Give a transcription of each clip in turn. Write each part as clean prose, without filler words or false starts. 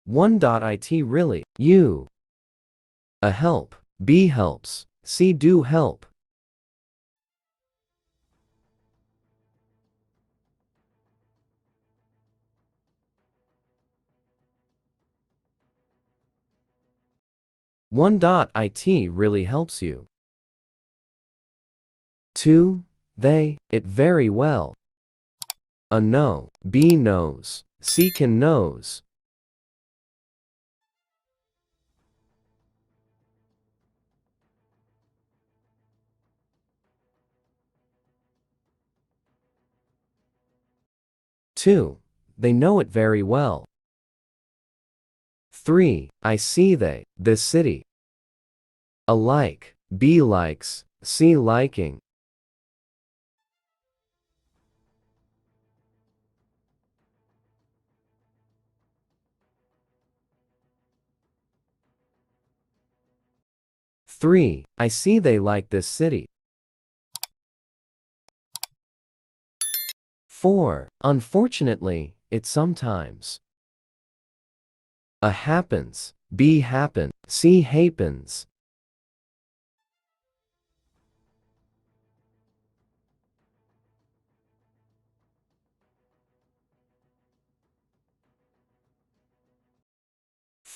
1.it really, you. A help, B helps, C do help. It really helps you. 2. They, it very well. A know, B knows, C can knows. Two, they know it very well. 3. I see they, this city. A like, B likes, C liking. Three, I see they like this city. 4. Unfortunately, it sometimes. A happens, B happen, C happens.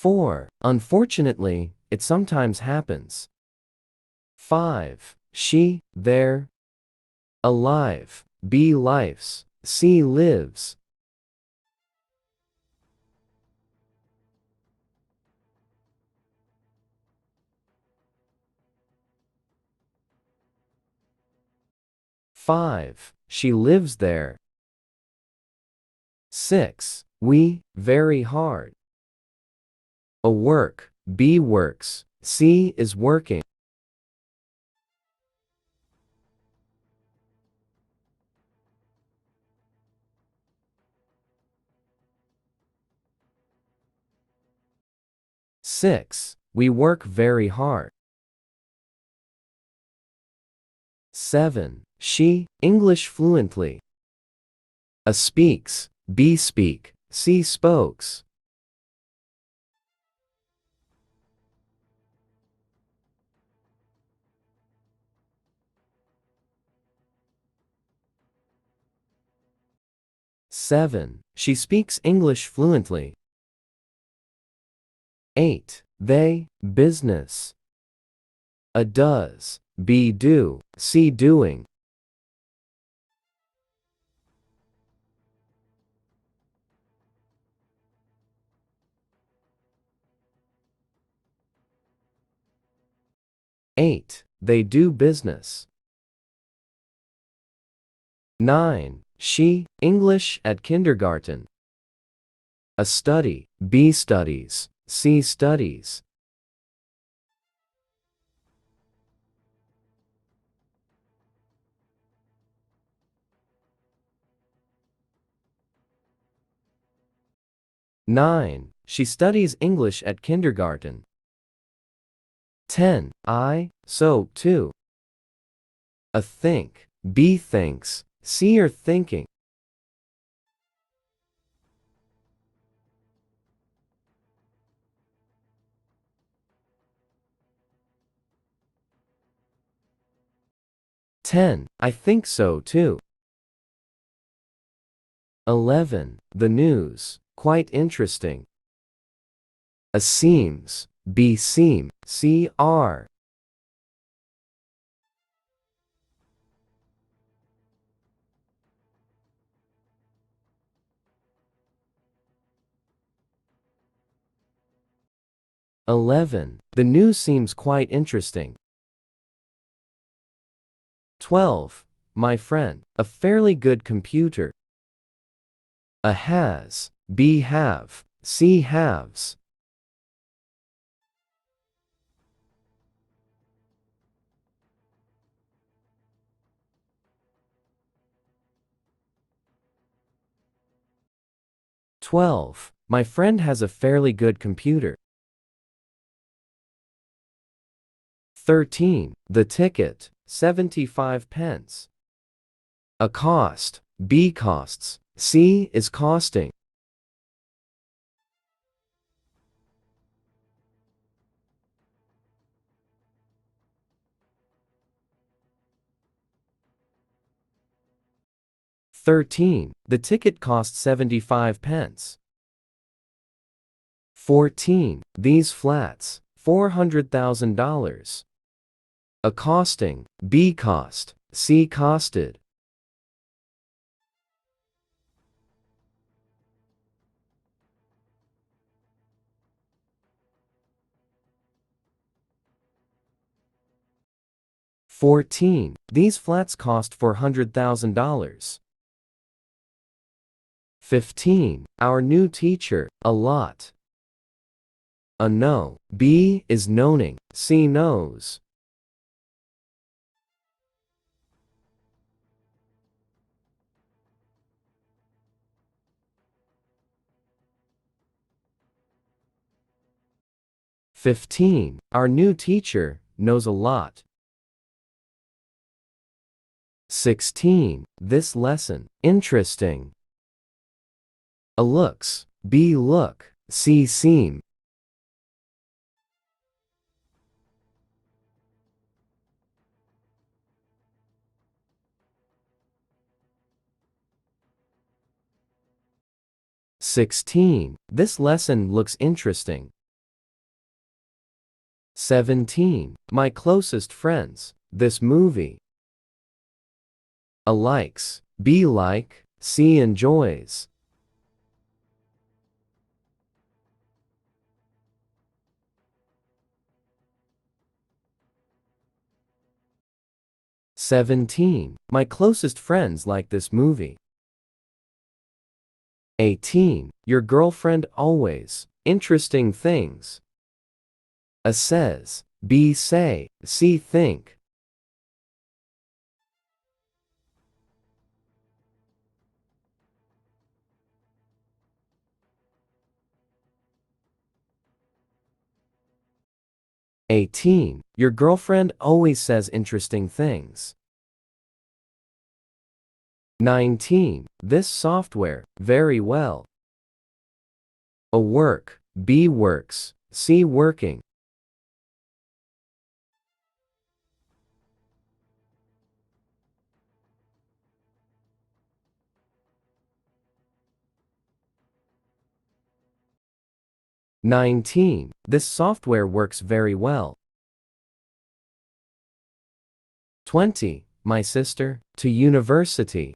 Four, unfortunately, it sometimes happens. 5. She, there. Alive, B lives, C lives. Five, she lives there. 6. We, very hard. A work, B works, C is working. Six, we work very hard. 7. She, English fluently. A speaks, B speak, C spokes. 7. She speaks English fluently. 8. They, business. A does, B do, C doing. 8. They do business. 9. She, English at kindergarten. A study, B studies, C studies. 9. She studies English at kindergarten. 10. So, too. A think, B thinks, C are thinking. 10. I think so too. 11. The news, quite interesting. A seems, B seem, C are. 11. The news seems quite interesting. 12. My friend, a fairly good computer. A has, B have, C haves. 12. My friend has a fairly good computer. 13. The ticket, 75 pence. A cost, B costs, C is costing. 13. The ticket cost 75 pence. 14. These flats, $400,000. A costing, B cost, C costed. 14. These flats cost $400,000. 15. Our new teacher, a lot. A know, B is knowing, C knows. 15. Our new teacher knows a lot. 16. This lesson, interesting. A looks, B look, C seem. 16. This lesson looks interesting. 17. My closest friends, this movie. A likes, B like, C enjoys. 17. My closest friends like this movie. 18. Your girlfriend always, interesting things. A says, B say, C think. 18. Your girlfriend always says interesting things. 19. This software, very well. A work, B works, C working. 19. This software works very well. 20. My sister, to university.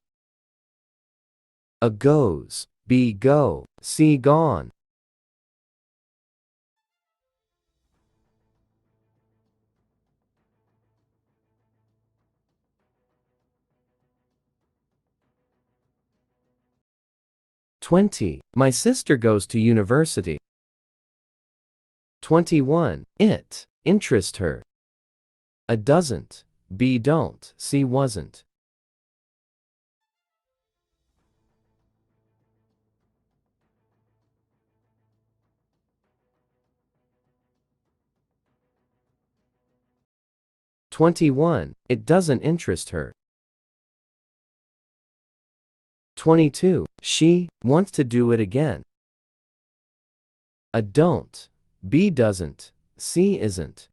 A goes, B go, C gone. 20. My sister goes to university. 21. It, interest her. A doesn't, B don't, C wasn't. 21. It doesn't interest her. 22. She wants to do it again. A don't, B doesn't, C isn't.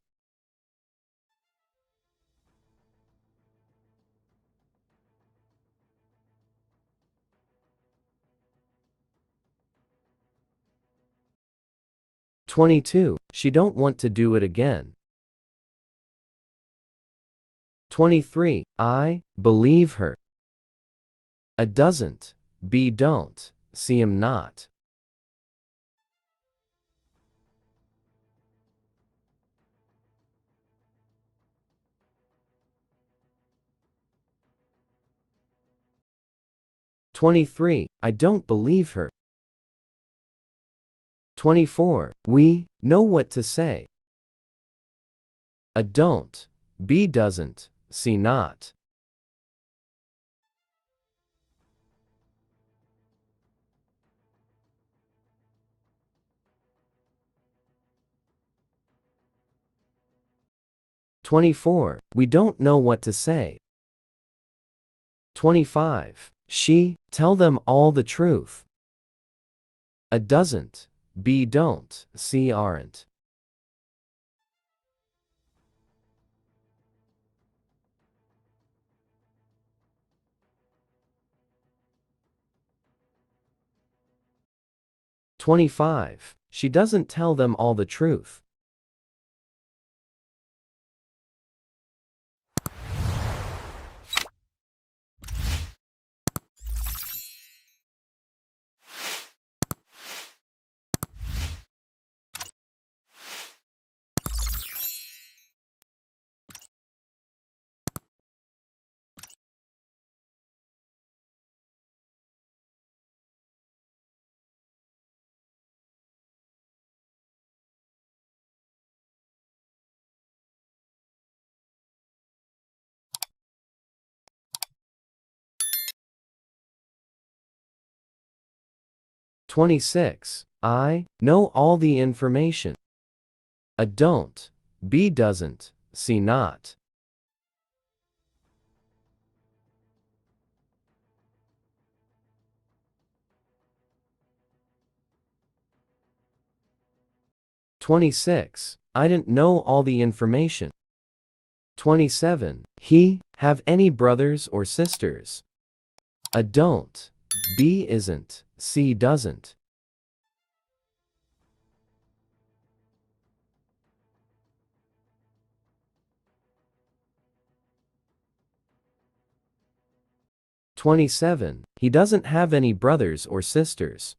22. She don't want to do it again. 23. I believe her. A doesn't, B don't, C am not. 23. I don't believe her. 24. We know what to say. A don't, B doesn't, C not. 24. We don't know what to say. 25. She, tell them all the truth. A doesn't, B don't, C aren't. 25. She doesn't tell them all the truth. 26. I know all the information. A don't, B doesn't, C not. 26. I didn't know all the information. 27. He have any brothers or sisters? A don't, B isn't, C doesn't. 27. He doesn't have any brothers or sisters.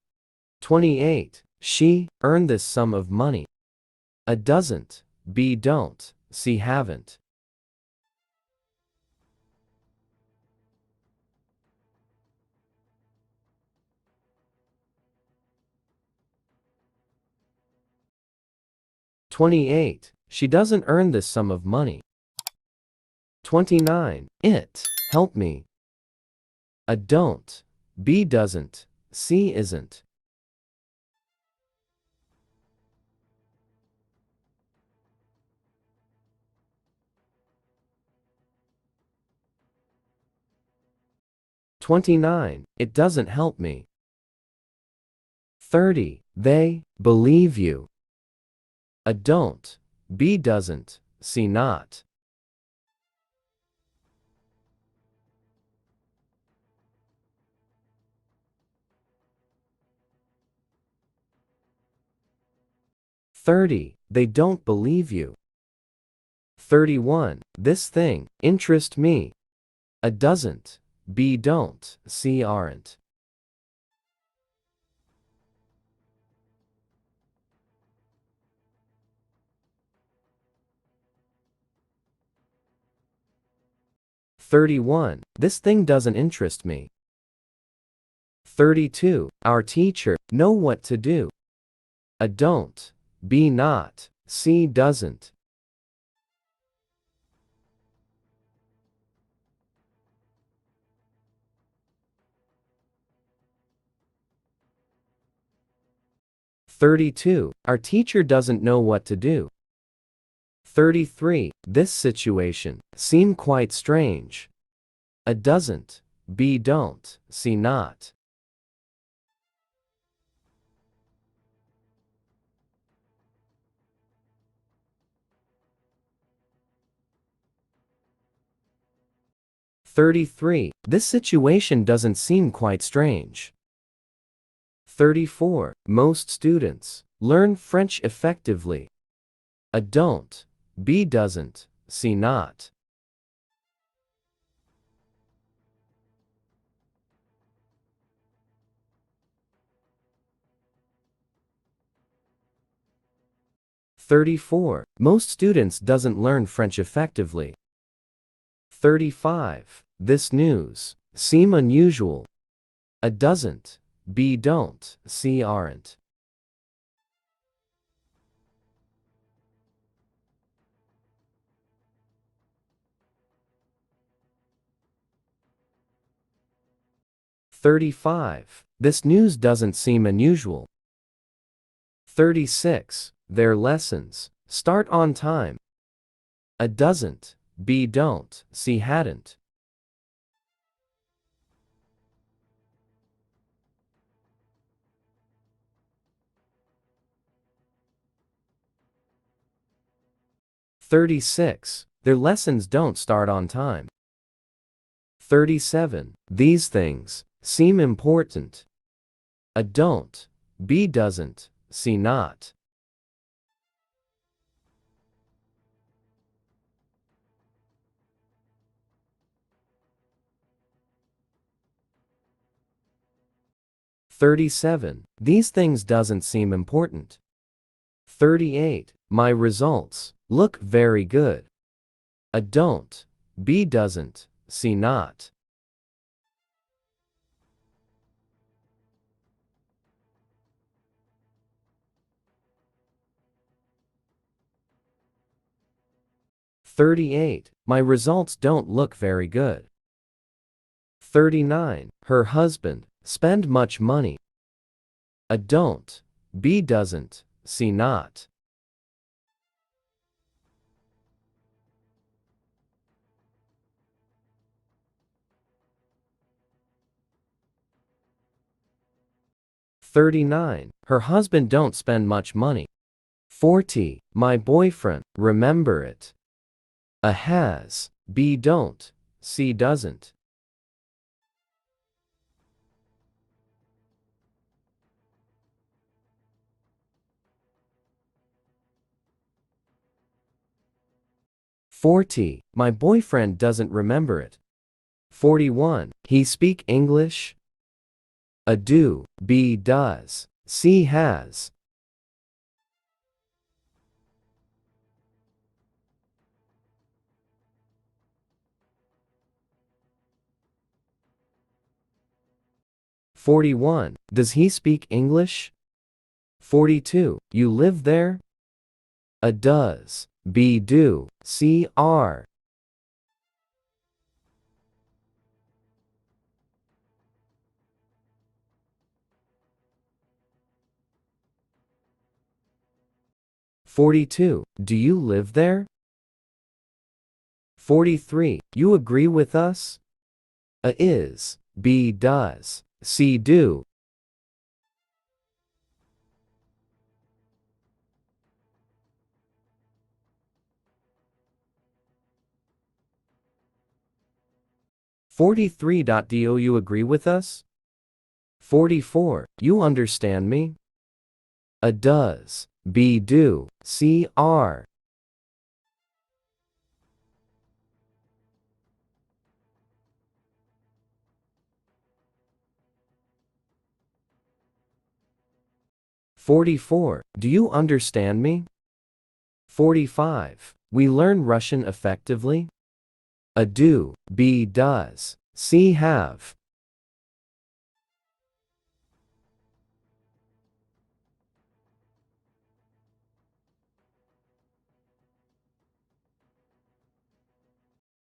28. She earned this sum of money. A doesn't, B don't, C haven't. 28. She doesn't earn this sum of money. 29. It help me. A don't, B doesn't, C isn't. 29. It doesn't help me. 30. They believe you. A don't, B doesn't, C not. 30. They don't believe you. 31. This thing interest me. A doesn't, B don't, C aren't. 31. This thing doesn't interest me. 32. Our teacher know what to do. A don't, B not, C doesn't. 32. Our teacher doesn't know what to do. 33. This situation seem quite strange. A doesn't, B don't, C not. 33. This situation doesn't seem quite strange. 34. Most students learn French effectively. A don't, B doesn't, C not. 34. Most students doesn't learn French effectively. 35. This news seem unusual. A doesn't, B don't, C aren't. 35. This news doesn't seem unusual. 36. Their lessons start on time. A doesn't, B don't, C hadn't. 36. Their lessons don't start on time. 37. These things seem important. A don't, B doesn't, C not. "37. These things doesn't seem important." 38. My results look very good. A don't, B doesn't, C not. 38. My results don't look very good. 39. Her husband spend much money. A don't, B doesn't, C not. 39. Her husband don't spend much money. 40. My boyfriend remember it. A has, B don't, C doesn't. 40. My boyfriend doesn't remember it. 41. He speak English? A do, B does, C has. 41. Does he speak English? 42. You live there? A does, B do, C are. 42. Do you live there? 43. You agree with us? A is, B does, C do. 43. Do you agree with us? 44. You understand me? A does, B do, C are. 44. Do you understand me? 45. We learn Russian effectively? A do, B does, C have.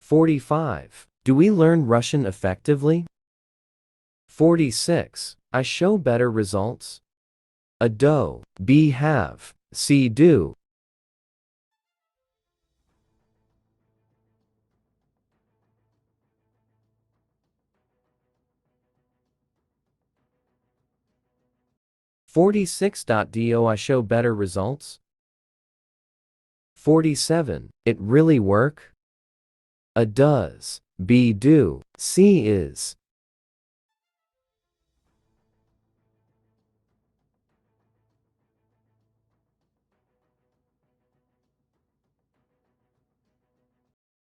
45. Do we learn Russian effectively? 46. I show better results? A do, B have, C do. 46. Do I show better results? 47. It really work? A does, B do, C is.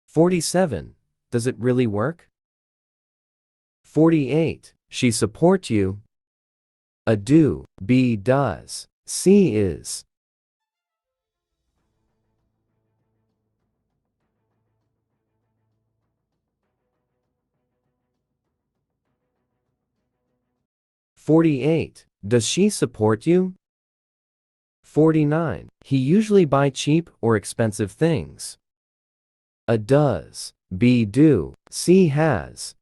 47. Does it really work? 48. She support you? A do, B does, C is. 48. Does she support you? 49. He usually buy cheap or expensive things. A does, B do, C has.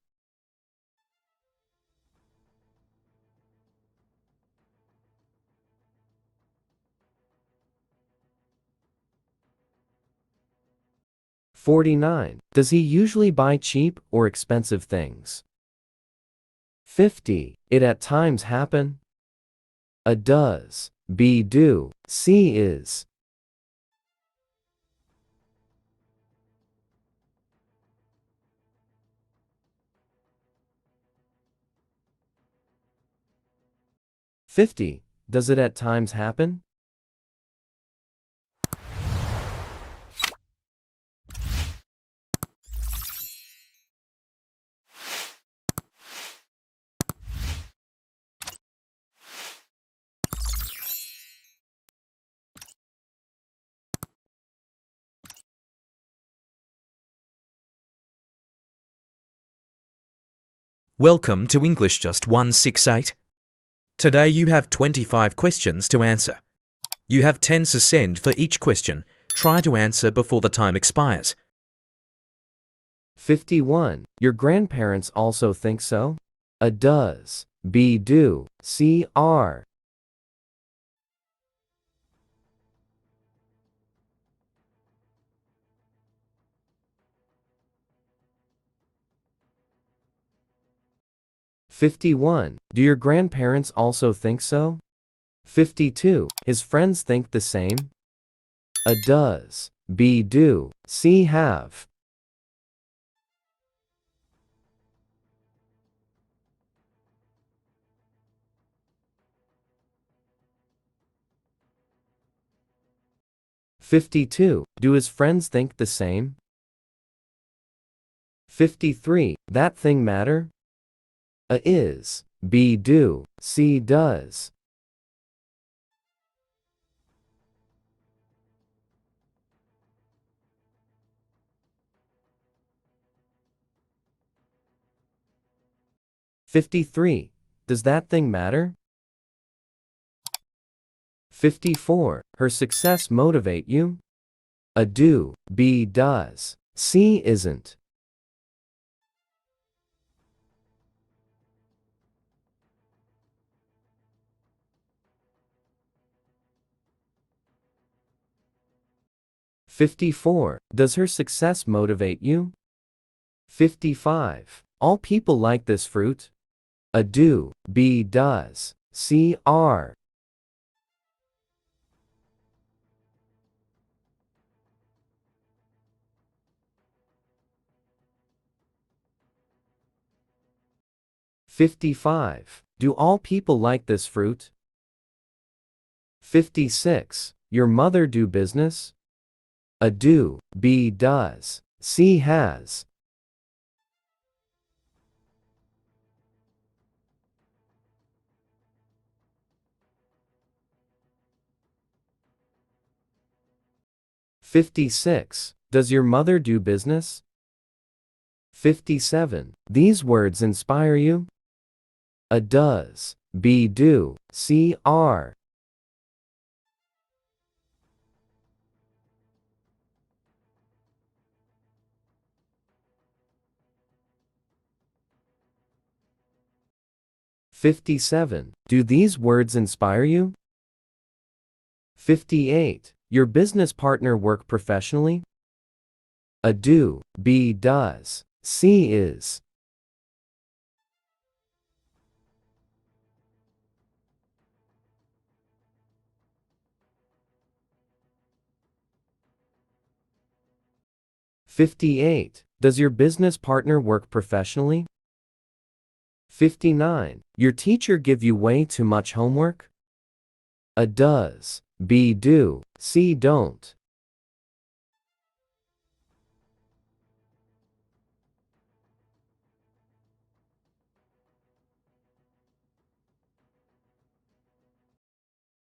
49. Does he usually buy cheap or expensive things? 50. It at times happen? A does, B do, C is. 50. Does it at times happen? Welcome to English Just 168. Today you have 25 questions to answer. You have 10 to send for each question. Try to answer before the time expires. 51. Your grandparents also think so? A does, B do, C are. "51. Do your grandparents also think so? 52. His friends think the same? A does, B do, C have. 52. Do his friends think the same? 53. That thing matter? A is, B do, C does. 53. Does that thing matter? 54. Her success motivate you? A do, B does, C isn't. 54. Does her success motivate you? 55. All people like this fruit? A do, B does, C are. 55. Do all people like this fruit? 56. Your mother do business? A do, B does, C has. 56. Does your mother do business? 57. These words inspire you? A does, B do, C are. 57. Do these words inspire you? 58. Your business partner work professionally? A do, B does, C is. 58. Does your business partner work professionally? 59. Your teacher give you way too much homework? A does, B do, C don't.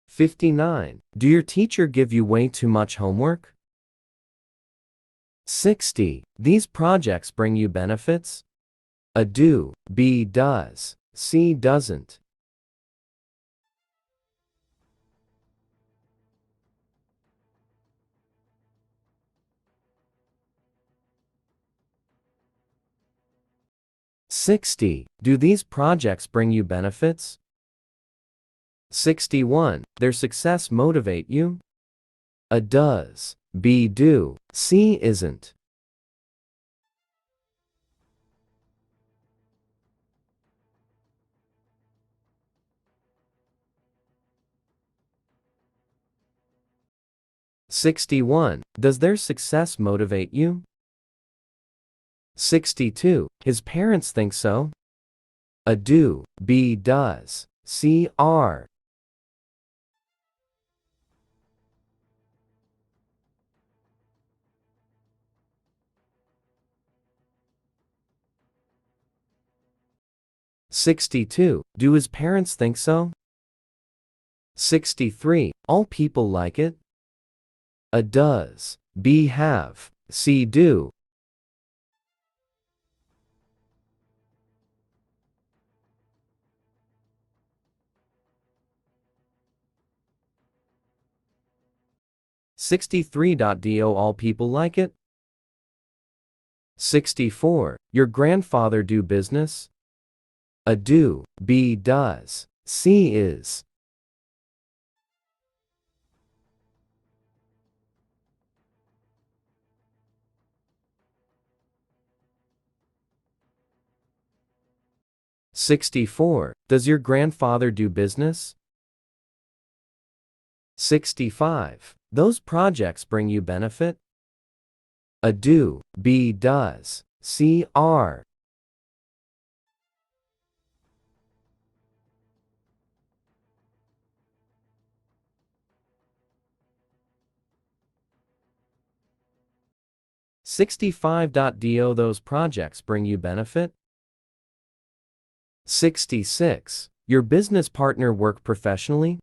59. Do your teacher give you way too much homework? 60. These projects bring you benefits? A do, B does, C doesn't. 60. Do these projects bring you benefits? 61. Their success motivate you? A does, B do, C isn't. 61. Does their success motivate you? 62. His parents think so? A do, B does, C are. 62. Do his parents think so? 63. All people like it. A does. B have. C do. Do all people like it? 64. Your grandfather do business? A do. B does. C is. Does your grandfather do business? 65. Those projects bring you benefit? A do. B does. C are. Do those projects bring you benefit? 66. Your business partner work professionally?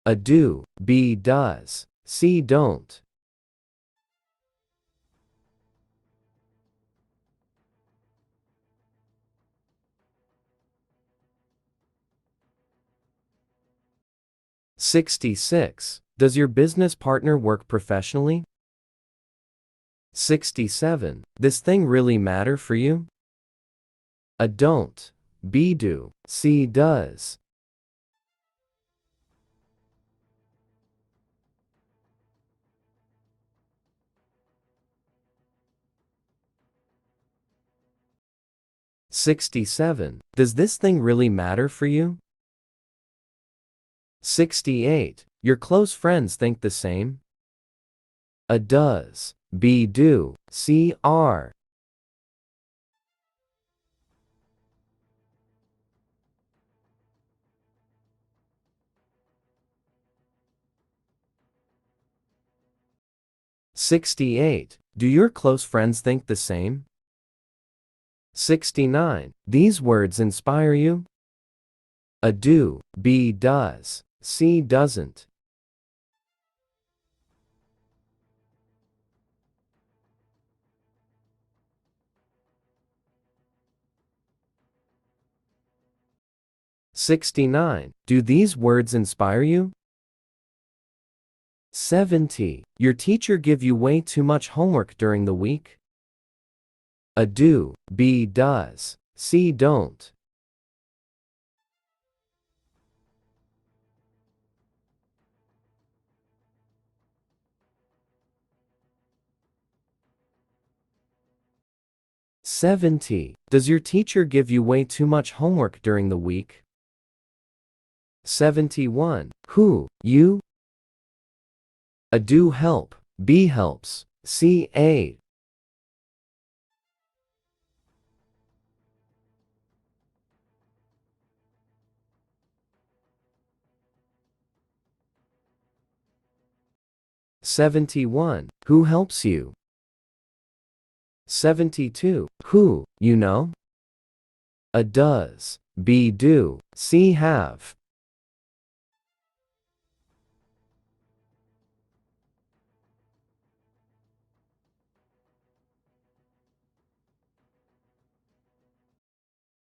A do. B does. C don't. Does your business partner work professionally? 67. This thing really matter for you? A don't. B do. C does. Does this thing really matter for you? 68. Your close friends think the same? A does. B do. C are. Do your close friends think the same? 69. These words inspire you? A do. B does. C doesn't. 69. Do these words inspire you? 70. Your teacher give you way too much homework during the week? A do. B does. C don't. 70. Does your teacher give you way too much homework during the week? 71. Who? You? A do help. B helps. C aid. 71. Who helps you? 72. Who? You know? A does. B do. C have.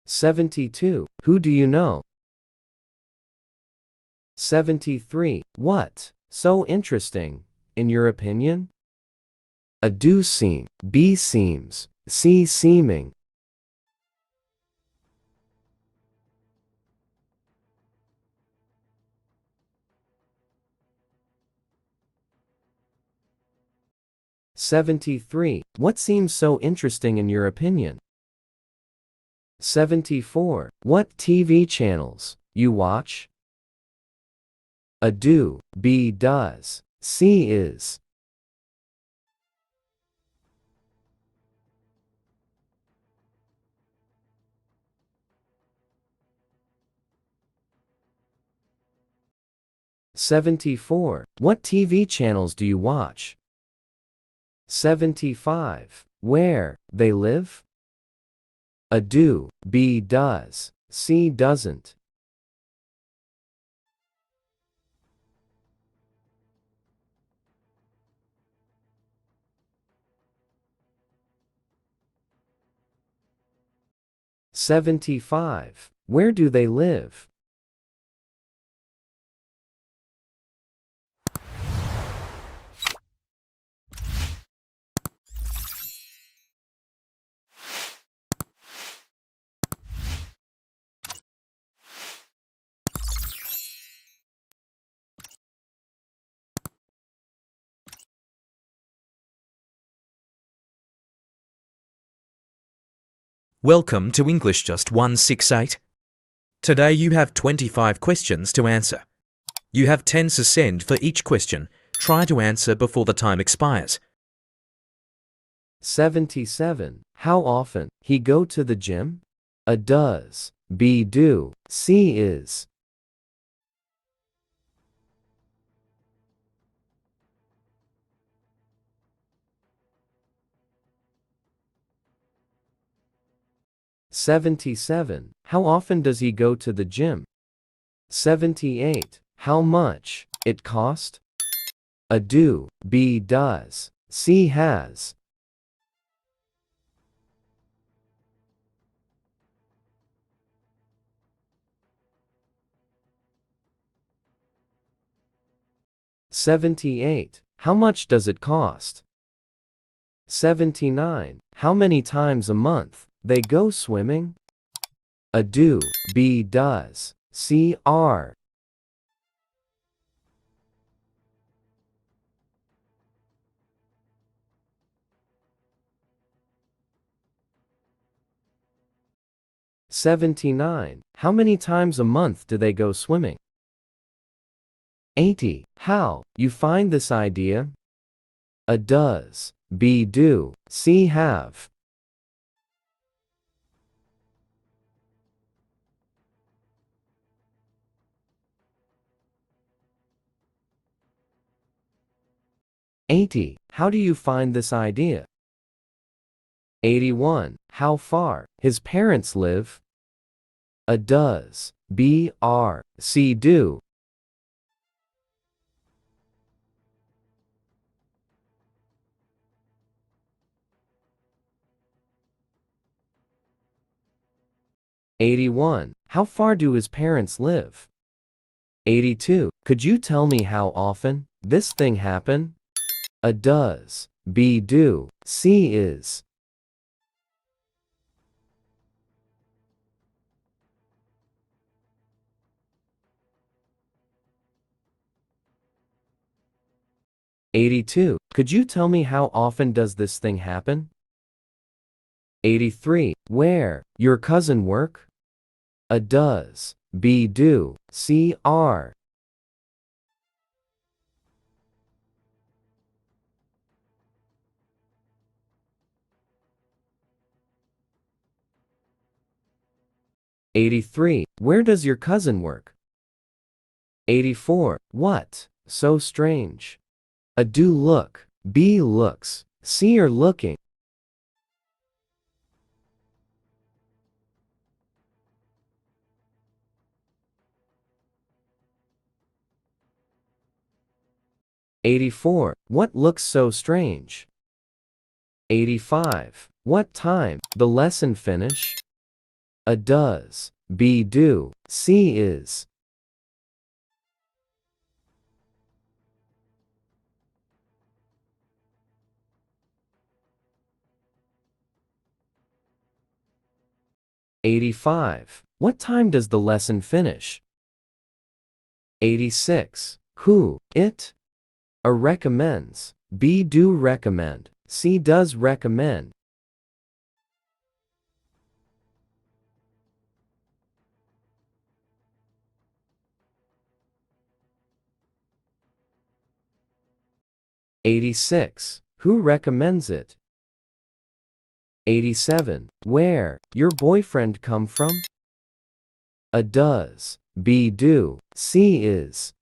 72. Who do you know? 73. What? So interesting, in your opinion? A do seem. B seems. C seeming. 73. What seems so interesting in your opinion? 74. What TV channels you watch? A do. B does. C is. 74. What TV channels do you watch? 75. Where they live? A do. B does. C doesn't. $75. Where do they live? Welcome to English Just 168. Today you have 25 questions to answer. You have 10 to send for each question. Try to answer before the time expires. 77. How often? He go to the gym? A does. B do. C is. $77. How often does he go to the gym? 78. How much? It cost? A do. B does. C has. $78. How much does it cost? 79. How many times a month they go swimming? A do. B does. C are. $79. How many times a month do they go swimming? 80. How you find this idea? A does. B do. C have. $80. How do you find this idea? 81. How far his parents live? A does. B are. C do. 81. How far do his parents live? 82. Could you tell me how often this thing happen? A does. B do. C is. 82. Could you tell me how often does this thing happen? 83. Where your cousin work? A does. B do. C are. 83. Where does your cousin work? 84. What? So strange. A do look. B looks. C are looking. 84. What looks so strange? 85. What time the lesson finish? A does. B do. C is. 85. What time does the lesson finish? 86. Who? It? A recommends. B do recommend. C does recommend. 86. Who recommends it? 87. Where your boyfriend come from? A does. B do. C is.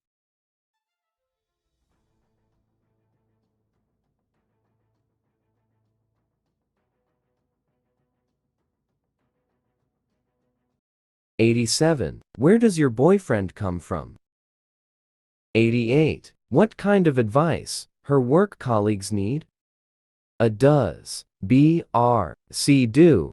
87. Where does your boyfriend come from? 88. What kind of advice her work colleagues need? A. Does. B. Are. C. Do.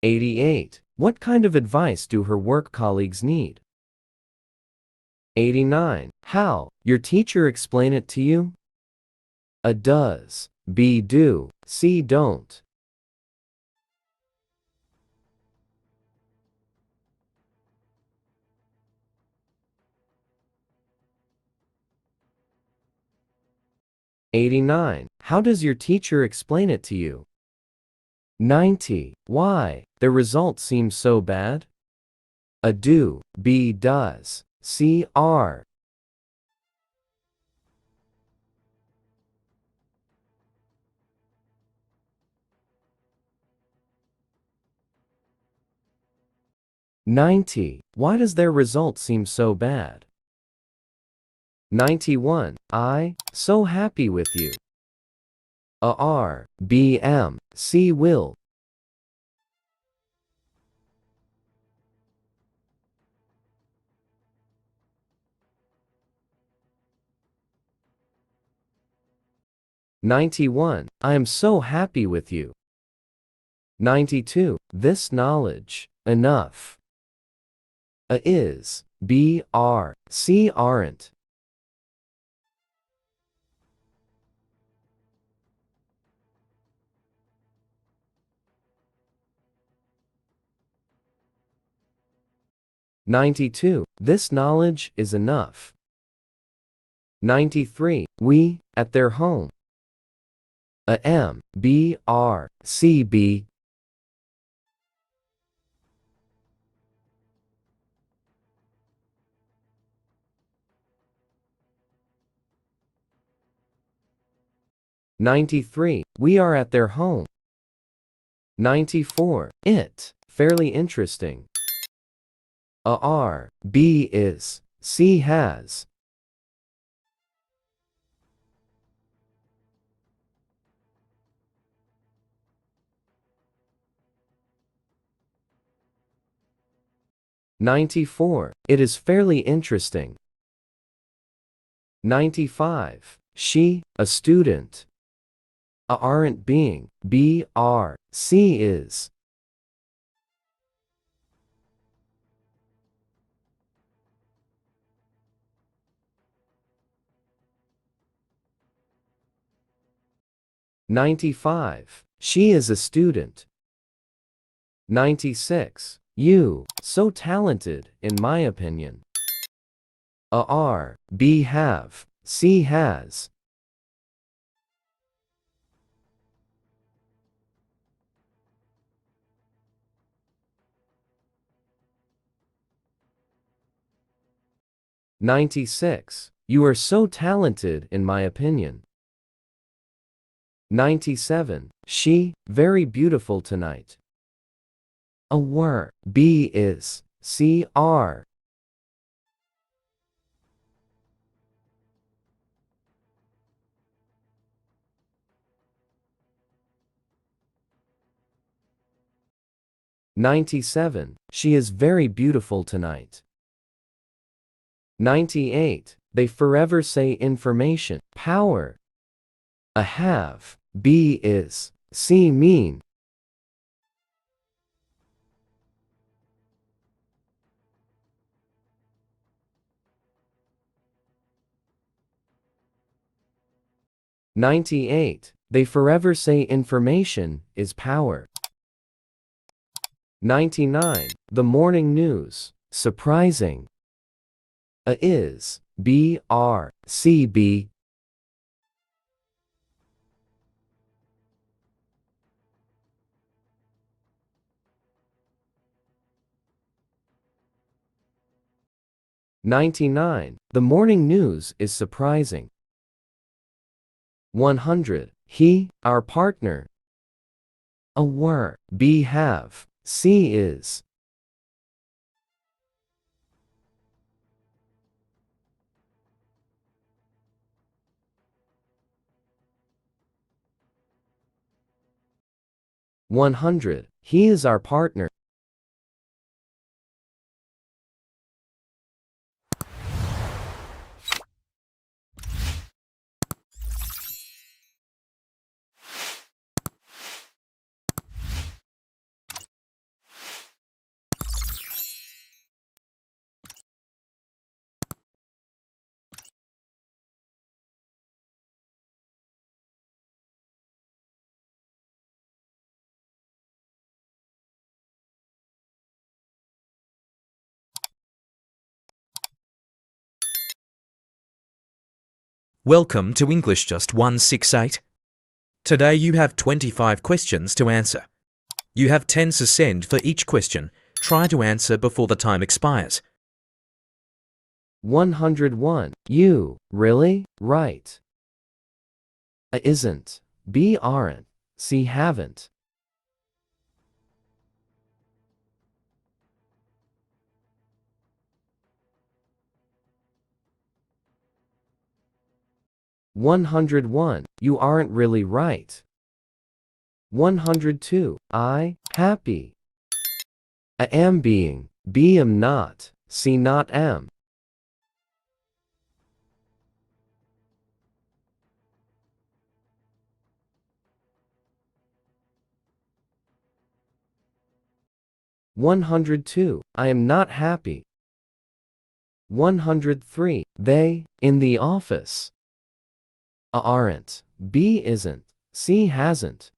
88. What kind of advice do her work colleagues need? 89. How? Your teacher explain it to you? A. Does. B. Do. C. Don't. 89. How does your teacher explain it to you? 90. Why? The result seems so bad? A. Do. B. Does. C. Are. 90. Why does their result seem so bad? 91. I. So happy with you. A. Are. B. Am. C. Will. 91. I am so happy with you. 92. This knowledge. Enough. A. Is. B. Are. C. Aren't. 92. This knowledge is enough. 93. We, at their home. A. M. B. R. C. B. 93. We are at their home. 94. It. Fairly interesting. A. Are. B. Is. C. Has. 94. It is fairly interesting. 95. She, a student. A. Aren't being. B. Are. C. Is. 95. She is a student. 96. You, so talented, in my opinion. A. Are. B. Have. C. Has. 96. You are so talented, in my opinion. 97. She, very beautiful tonight. A. Were. B. Is. C. Are. 97. She is very beautiful tonight. 98. They forever say information, power. A. Have. B. Is. C. Mean. 98. They forever say information is power. 99. The morning news. Surprising. A. Is. B. Are. C. B. 99. The morning news is surprising. 100. He, our partner. A. Were. B. Have. C. Is. 100. He is our partner. Welcome to English Just 168. Today you have 25 questions to answer. You have 10 to send for each question. Try to answer before the time expires. 101. You, really, right. A isn't, B aren't, C haven't. 101. You aren't really right. 102. I, happy. A am being, B am not, C not am. 102. I am not happy. 103. They, in the office. A aren't, B isn't, C hasn't.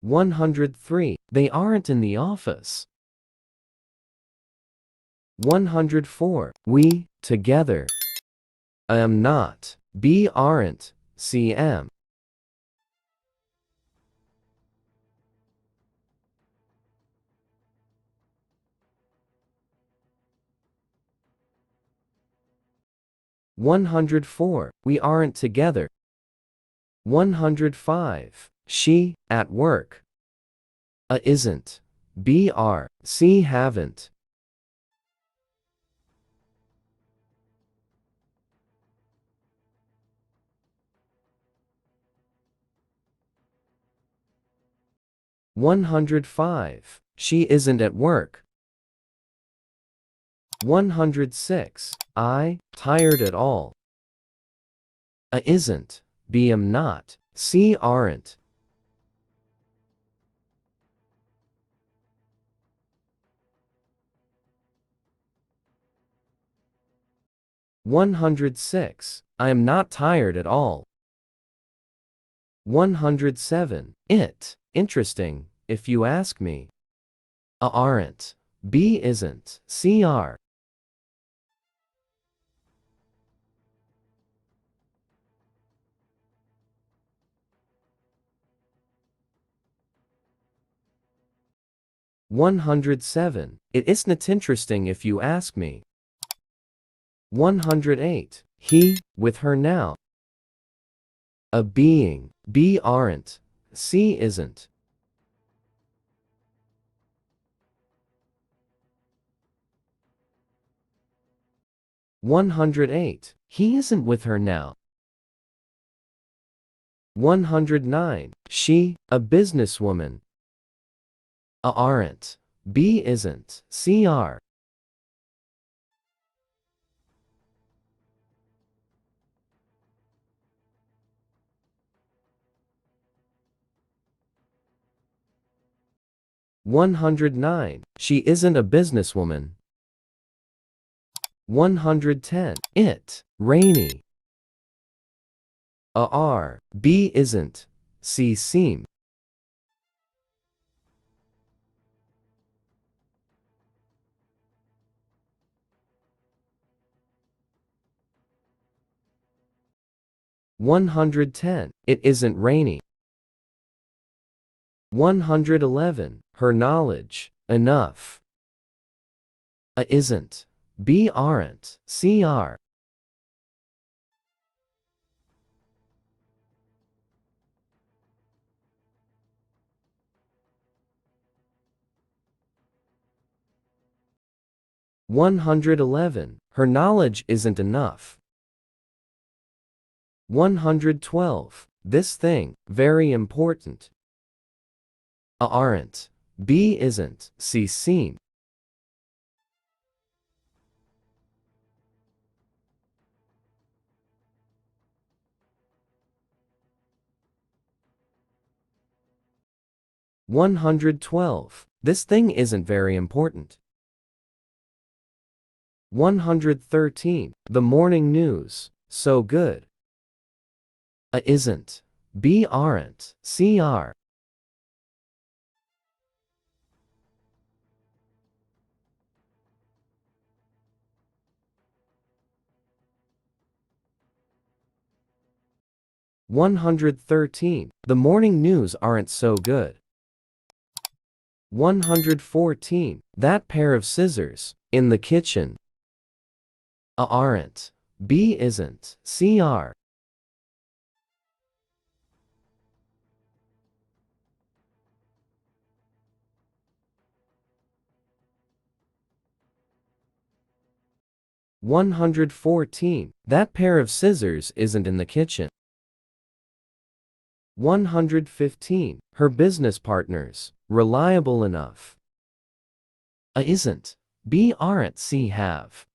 103. They aren't in the office. 104. We, together. I am not, B aren't, C am. 104. We aren't together. 105. She, at work. A isn't, B are, C haven't. 105. She isn't at work. 106. I, tired at all. A isn't, B am not, C aren't. 106. I am not tired at all. 107. It, interesting, if you ask me. A aren't, B isn't, C are. 107. It isn't interesting if you ask me. 108. He, with her now. A being, B aren't, C isn't. 108. He isn't with her now. 109. She, a businesswoman. A aren't, B isn't, C are. 109. She isn't a businesswoman. 110. It, rainy. A are, B isn't, C seem. 110. It isn't rainy. 111. Her knowledge, enough. A isn't, B aren't, C are. 111. Her knowledge isn't enough. 112. This thing, very important. A aren't. B isn't. C seen. 112. This thing isn't very important. 113. The morning news, so good. A isn't. B aren't. C are. 113. The morning news aren't so good. 114. That pair of scissors, in the kitchen. A aren't. B isn't. C are. 114. That pair of scissors isn't in the kitchen. 115. Her business partners, reliable enough. A isn't. B aren't. C have.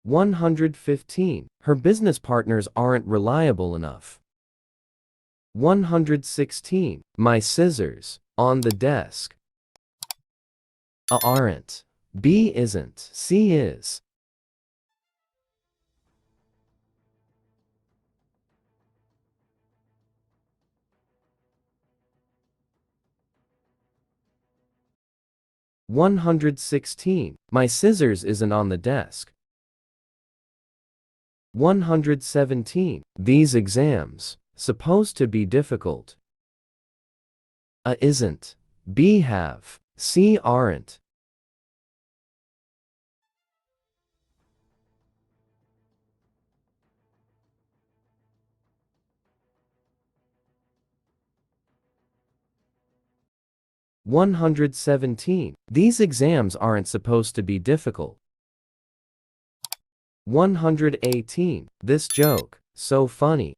115. Her business partners aren't reliable enough. 116. My scissors, on the desk. A aren't. B isn't. C is. 116. My scissors isn't on the desk. 117. These exams, supposed to be difficult. A isn't. B have. C aren't. 117. These exams aren't supposed to be difficult. 118. This joke, so funny.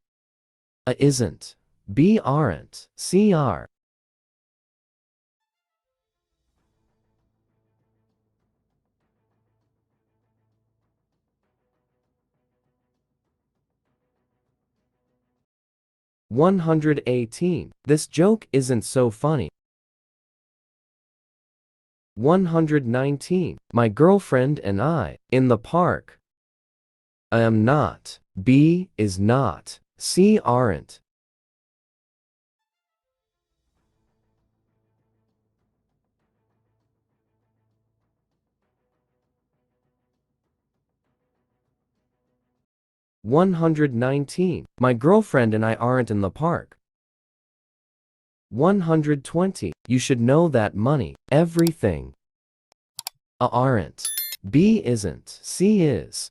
A isn't. B aren't. C are. 118. This joke isn't so funny. 119. My girlfriend and I, in the park. I am not. B is not. C aren't. 119. My girlfriend and I aren't in the park. 120. You should know that money, everything. A aren't. B isn't. C is.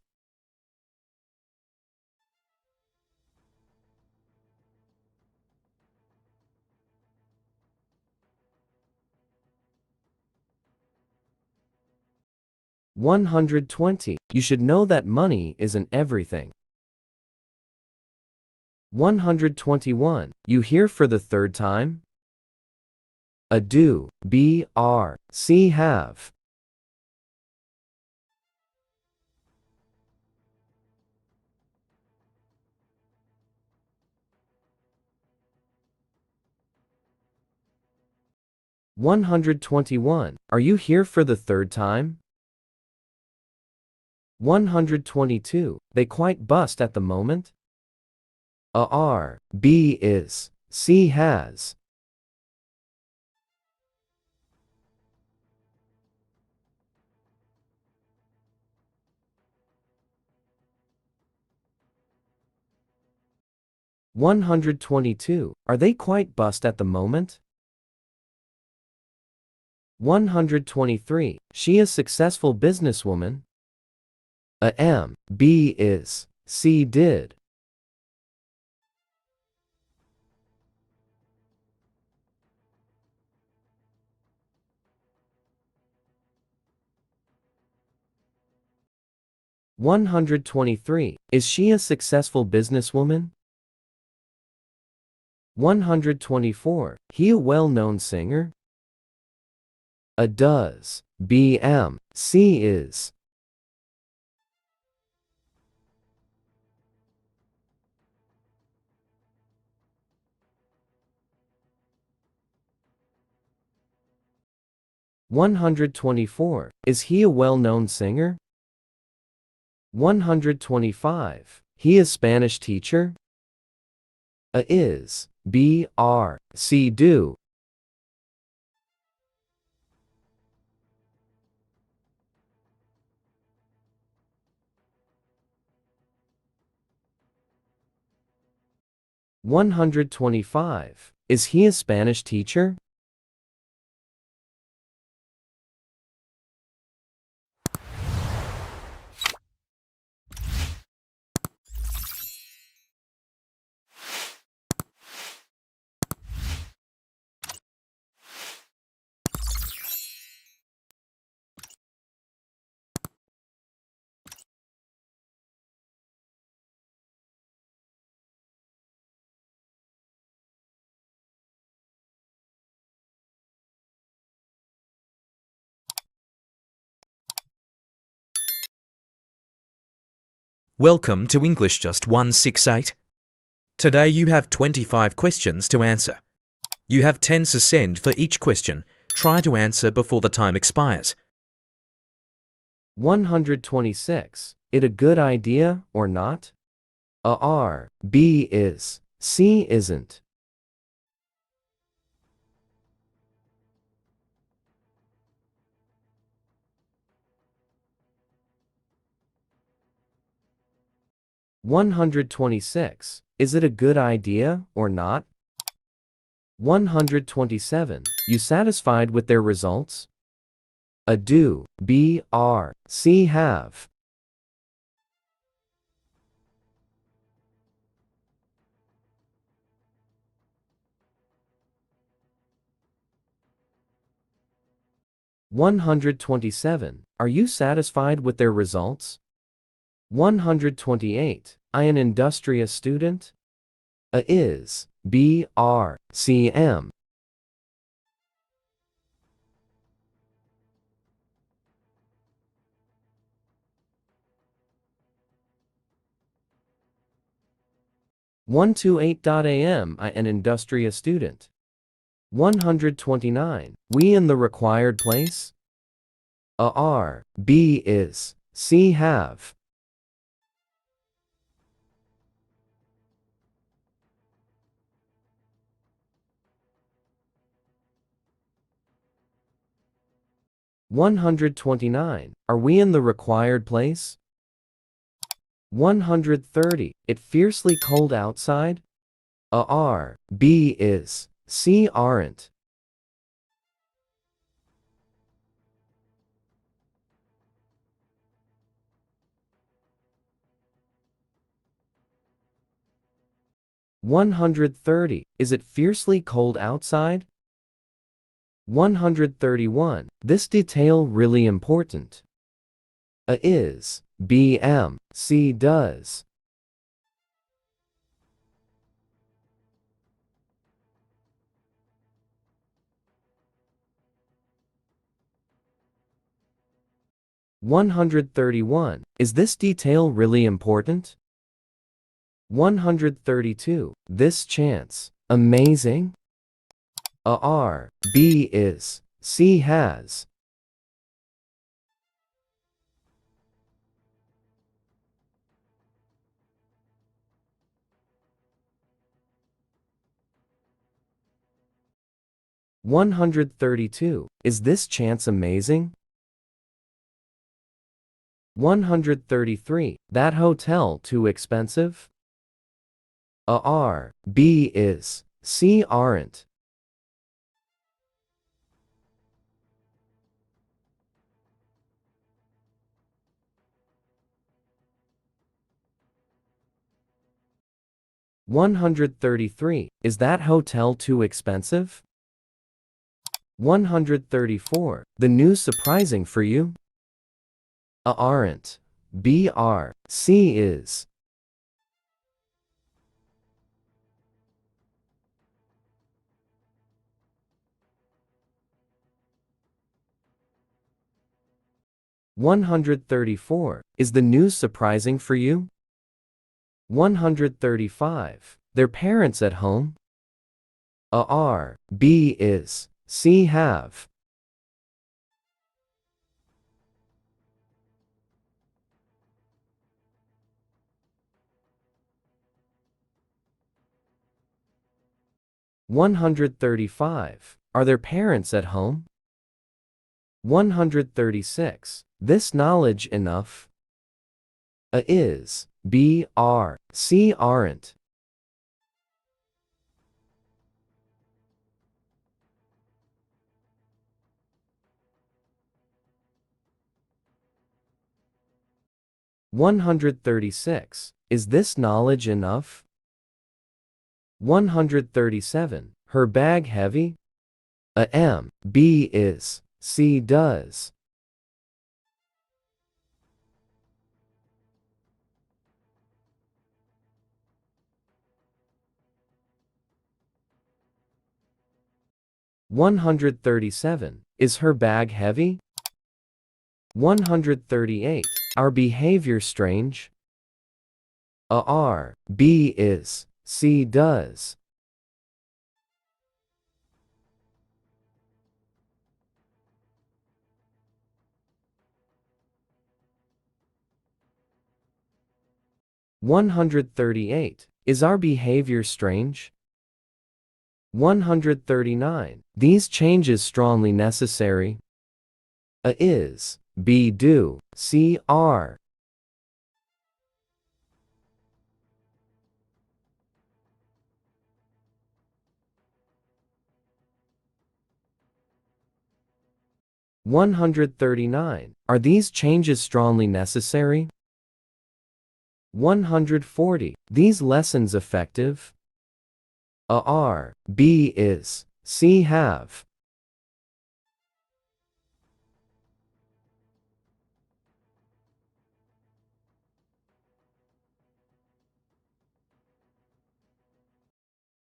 120. You should know that money isn't everything. 121. You here for the third time? A do. B are. C have. 121. Are you here for the third time? 122. They quite bust at the moment? A are. B is. C has. 122. Are they quite bust at the moment? 123. She is successful businesswoman. A M. B is. C did. $123. Is she a successful businesswoman? $124. He a well-known singer? A does. B am. C is. $124. Is he a well-known singer? $125. He is Spanish teacher? A is. B are. C do. $125. Is he a Spanish teacher? Welcome to English Just 168. Today you have 25 questions to answer. You have 10 to send for each question. Try to answer before the time expires. 126. It a good idea or not? A are. B is. C isn't. $126. Is it a good idea or not? 127. You satisfied with their results? A do. B are. C have. $127. Are you satisfied with their results? 128. I an industrious student? A is. B are. C am. $128. I an industrious student. 129. We in the required place? A are. B is. C have. $129. Are we in the required place? 130. It fiercely cold outside? A are. B is. C aren't. $130. Is it fiercely cold outside? 131. This detail really important. A is. B am. C does. $131. Is this detail really important? 132. This chance. Amazing? A are. B is. C has. $132. Is this chance amazing? 133. That hotel too expensive? A are. B is. C aren't. 133. Is that hotel too expensive? 134. The news surprising for you? A aren't. B are. C is. 134. Is the news surprising for you? 135. Their parents at home? A are. B is. C have. 135. Are their parents at home? 136. This knowledge enough? A is. B are. C aren't. 136. Is this knowledge enough? 137. Her bag heavy? A M. B is. C does. 137. Is her bag heavy? 138. Our behavior strange? A are. B is. C does. 138. Is our behavior strange? 139. These changes strongly necessary? A is. B do. C are. 139. Are these changes strongly necessary? 140. These lessons effective? A are. B is. C have.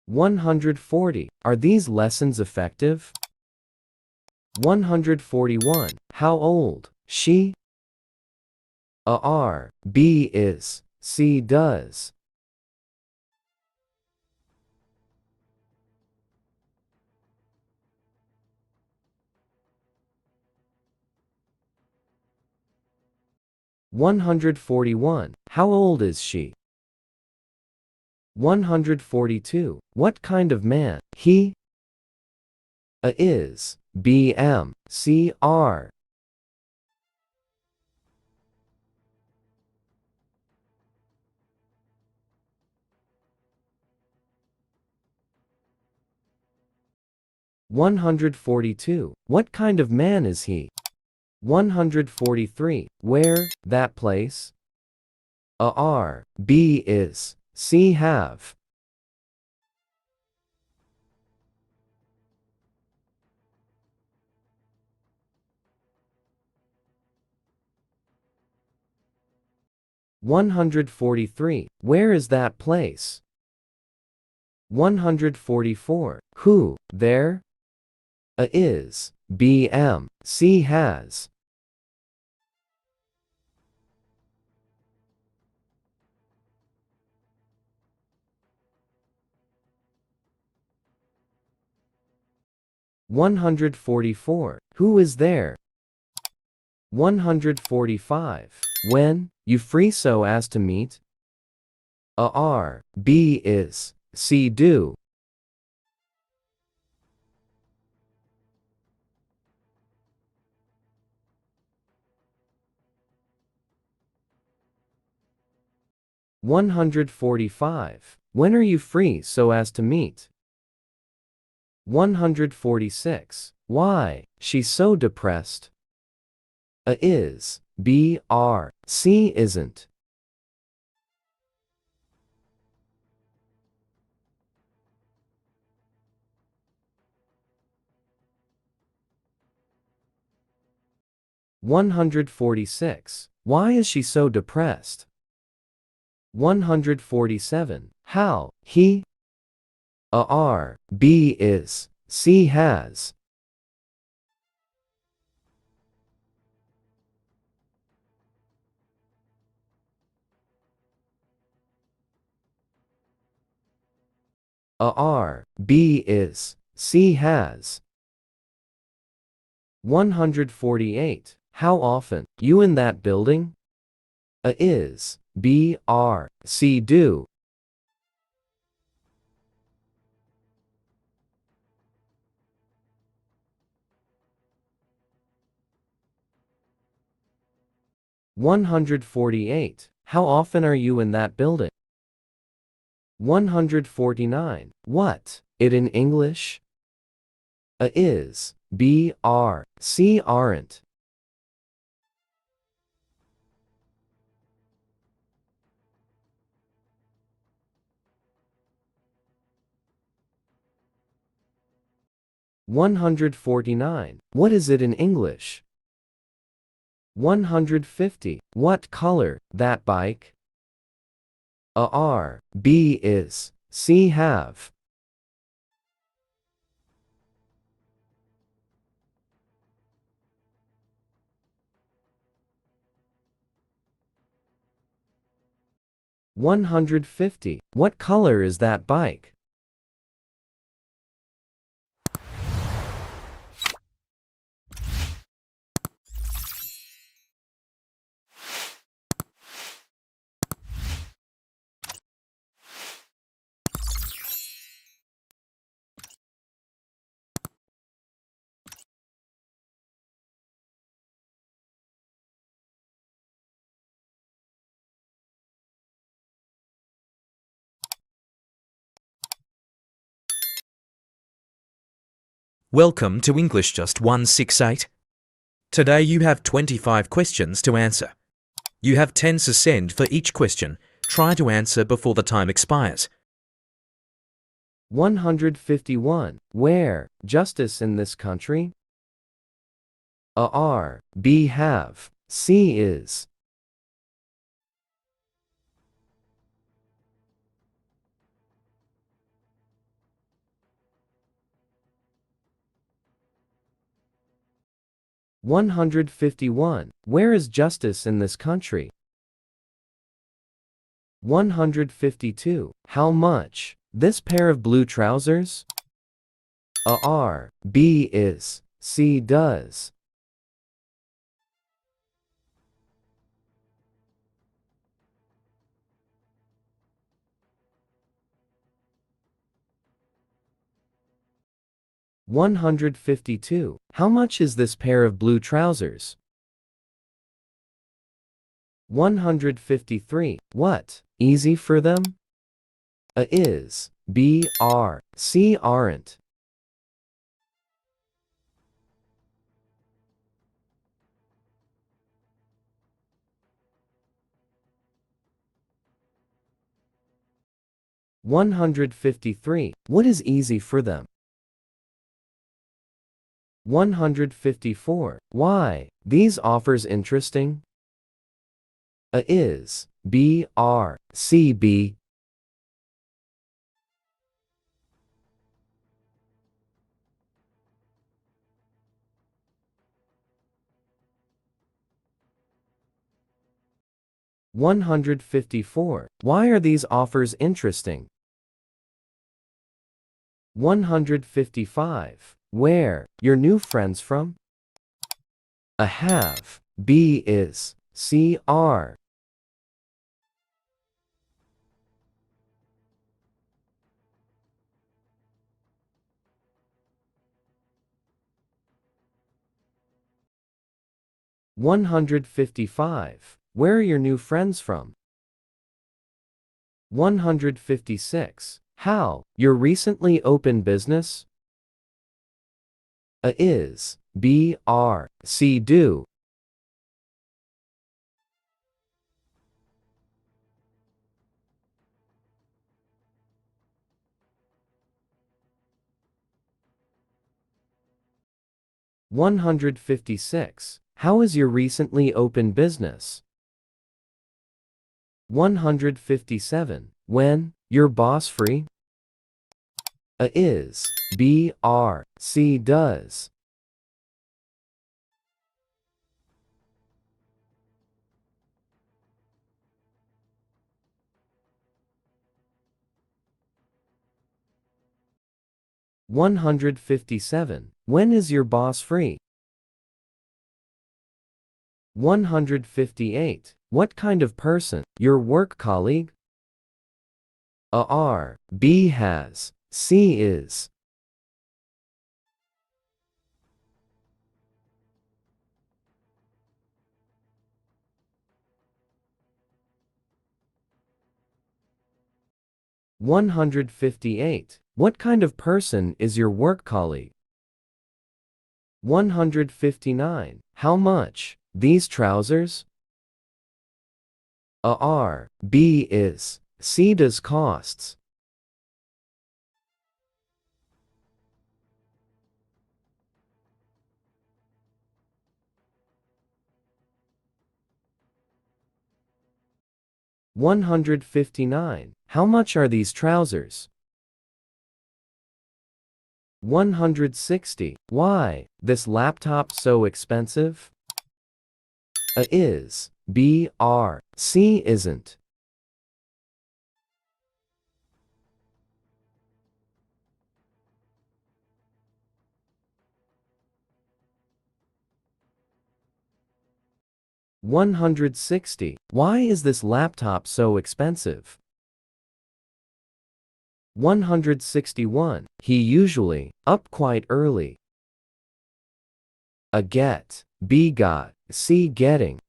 140. Are these lessons effective? 141. How old? She? A are. B is. C does. 141. How old is she? 142. What kind of man? He? A is. B M. C are. 142. What kind of man is he? 143. Where? That place? A are. B is. C have. 143. Where is that place? 144. Who? There? A is. B M. C has. 144. Who is there? 145. When? You free so as to meet? A are. B is. C do. 145. When are you free so as to meet? 146. Why? She's so depressed. A is. B are. C isn't. 146. Why is she so depressed? 147. How, he, a are, be is, C has. A are, be is, C has. 148. How often, you in that building? A is, B are, C do. 148. How often are you in that building? 149. What, it in English? A is, B are, C aren't. 149. What is it in English? 150. What color, that bike? A are, B is, C have. 150. What color is that bike? Welcome to English Just 168. Today you have 25 questions to answer. You have 10 seconds for each question. Try to answer before the time expires. 151. Where, justice in this country? A are, B have, C is. 151. Where is justice in this country? 152. How much, this pair of blue trousers? A are, B is, C does. 152. How much is this pair of blue trousers? 153. What, easy for them? A is, B are, C aren't. 153. What is easy for them? 154. Why, these offers interesting? A is, B are, C be. 154. Why are these offers interesting? 155. Where, your new friends from? A have, B is, C are. 155. Where are your new friends from? 156. How, your recently opened business? A is, B are, C do. 156. How is your recently opened business? 157. When? Your boss free? A is. B are. C does. 157. When is your boss free? 158. What kind of person? Your work colleague? A are. B has. C is. 158. What kind of person is your work colleague? 159. How much? These trousers? A are. B is. C does costs. 159. How much are these trousers? 160. Why? This laptop so expensive? A is. B are. C isn't. 160. Why is this laptop so expensive? 161. He usually up quite early. A get. B got. C getting.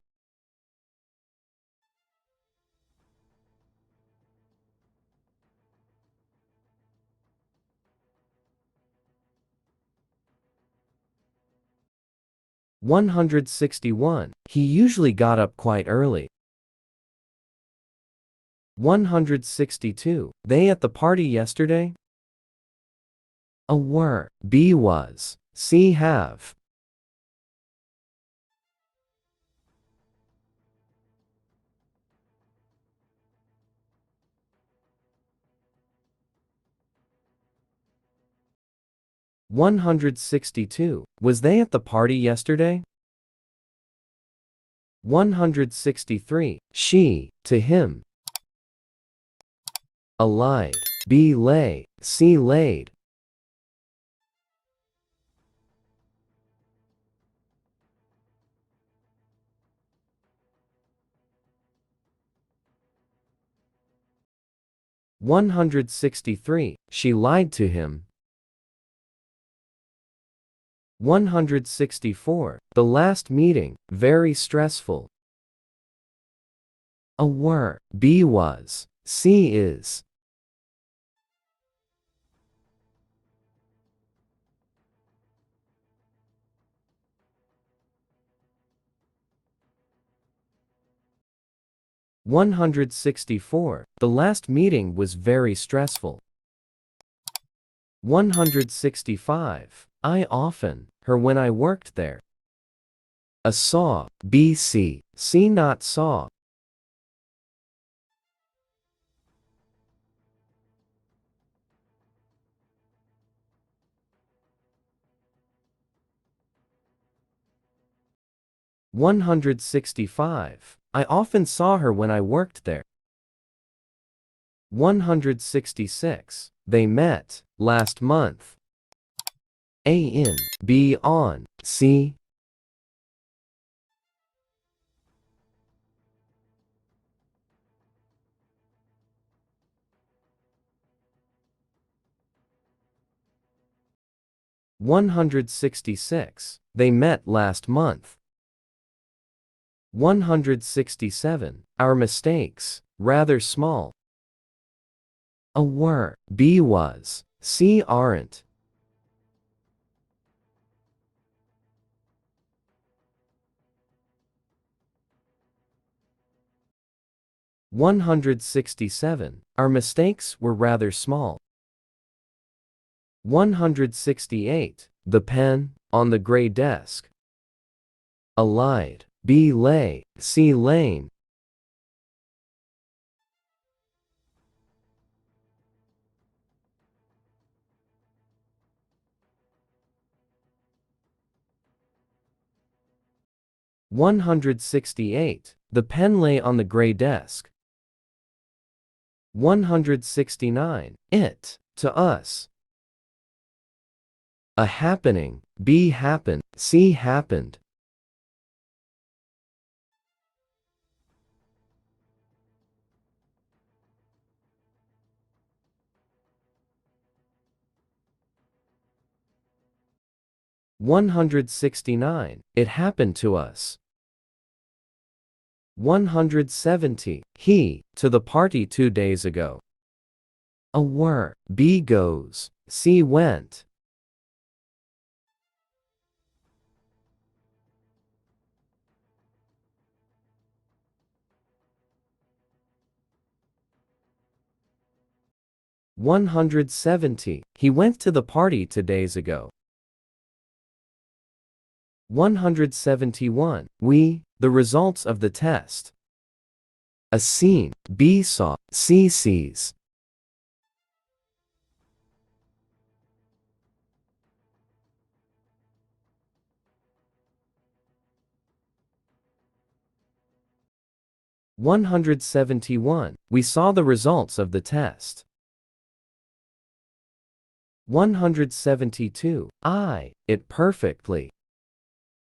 161. He usually got up quite early. 162. They at the party yesterday? A were. B was. C have. 162. Was they at the party yesterday? 163. She, to him. A lied. B lay. C laid. 163. She lied to him. 164. The last meeting, very stressful. A were. B was. C is. 164. The last meeting was very stressful. 165. I often, her when I worked there. A saw. B see. C not saw. 165. I often saw her when I worked there. 166. They met last month. A in. B on. C. 166. They met last month. 167. Our mistakes, rather small. A were. B was. C aren't. 167. Our mistakes were rather small. 168. The pen, on the gray desk. A lied. B lay. C lane. $168. The pen lay on the gray desk. $169. It. To us. A happening. B happened. C happened. $169. It happened to us. 170. He. To the party 2 days ago. A were. B goes. C went. $170. He went to the party 2 days ago. 171. We. The results of the test. A scene. B saw. C sees. $171. We saw the results of the test. 172. It perfectly.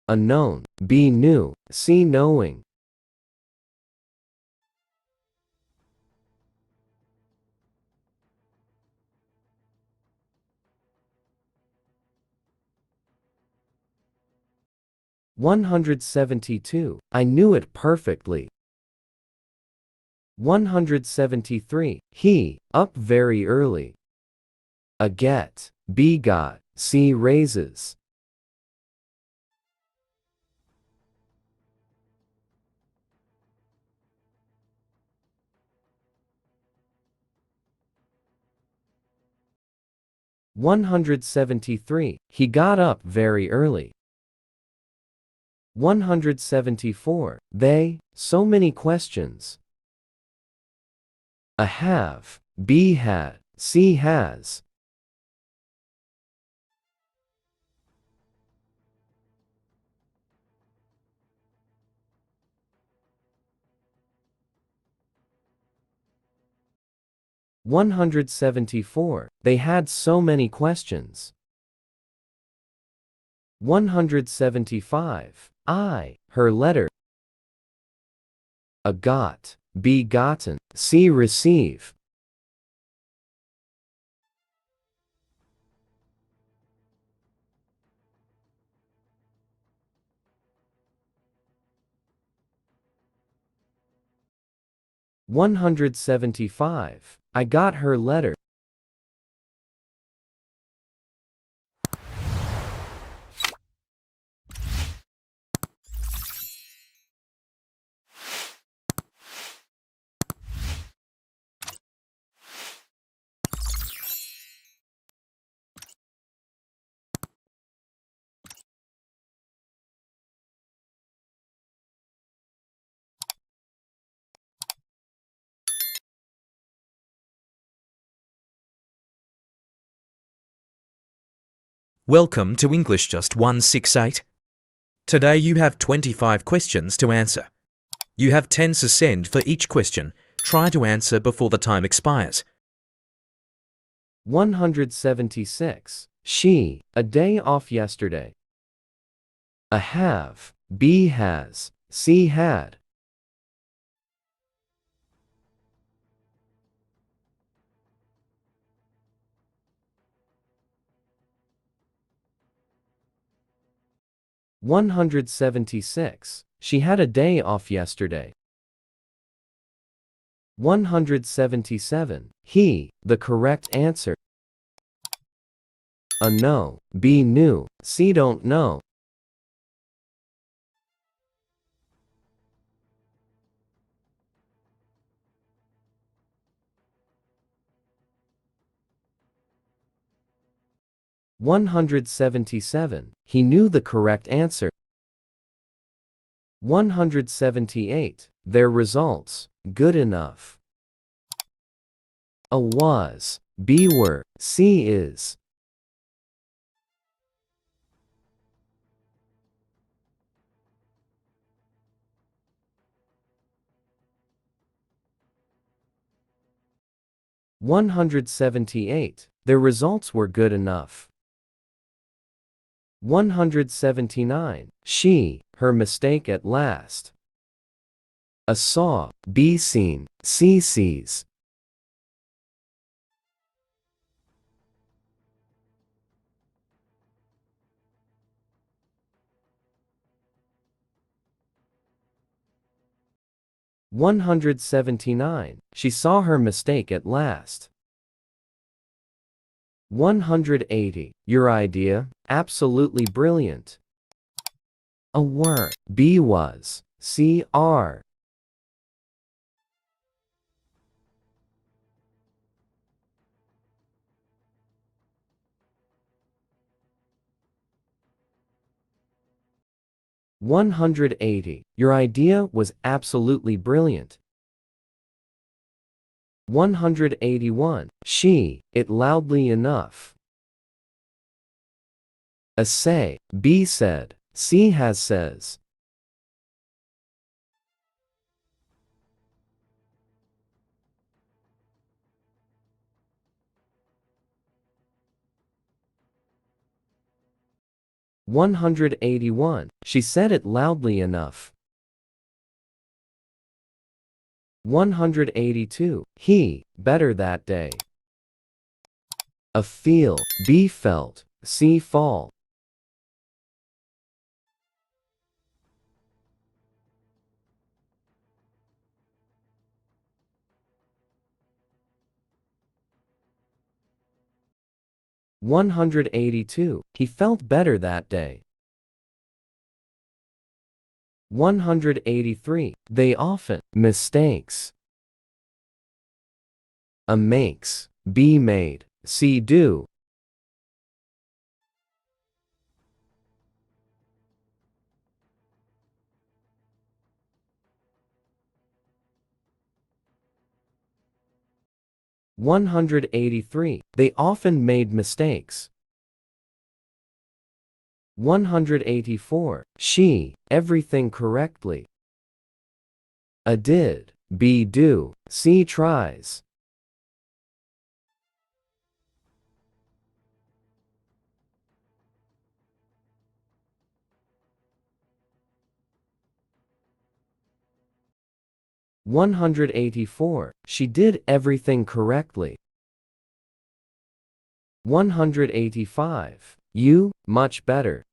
A known. B knew. C knowing. $172. I knew it perfectly. 173. He. Up very early. A get. B got. C raises. $173. He got up very early. 174. They. So many questions. A have. B had. C has. $174. They had so many questions. 175. Her letter. A got. B gotten. C receive. $175. I got her letter. Welcome to English Just 168. Today you have 25 questions to answer. You have 10 to send for each question. Try to answer before the time expires. 176. She. A day off yesterday. A have. B has. C had. $176. She had a day off yesterday. 177. He. The correct answer. A know. B knew. C don't know. $177. He knew the correct answer. 178. Their results, good enough. A was, B were, C is. $178. Their results were good enough. 179. She, her mistake at last. A saw, B seen, C sees. $179. She saw her mistake at last. 180. Your idea, absolutely brilliant. A were, B was, C are. $180. Your idea was absolutely brilliant. 181. She, it loudly enough. A say, B said, C has says. $181. She said it loudly enough. 182. He, better that day. A feel, B felt, C fall. $182. He felt better that day. 183. They often, mistakes. A makes, B made, C do. $183. They often made mistakes. 184. She, everything correctly. A did, B do, C tries. $184. She did everything correctly. 185. You, much better.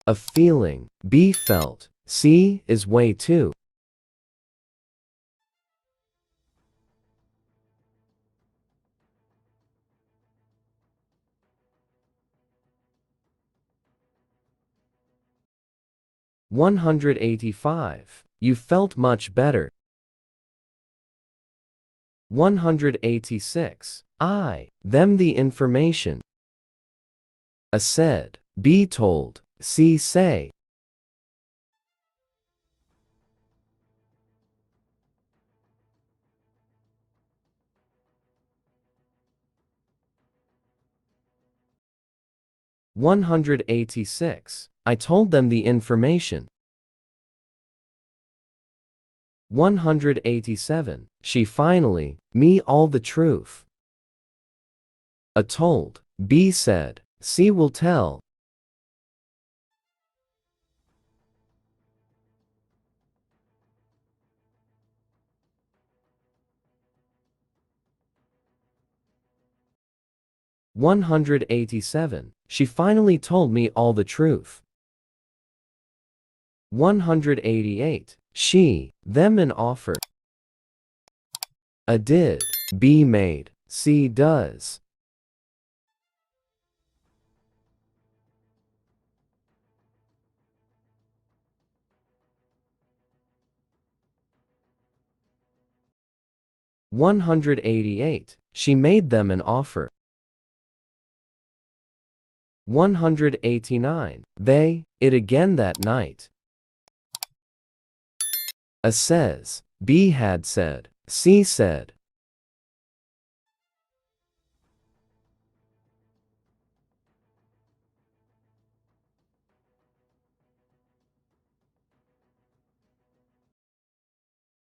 A feeling, B felt, C is way too. $185. You felt much better. 186. I, them the information. A said, B told, C say. $186. I told them the information. 187. She finally, me all the truth. A told, B said, C will tell. $187. She finally told me all the truth. 188. She, them an offer. A did, B made, C does. $188. She made them an offer. 189. They, it again that night. A says, B had said, C said.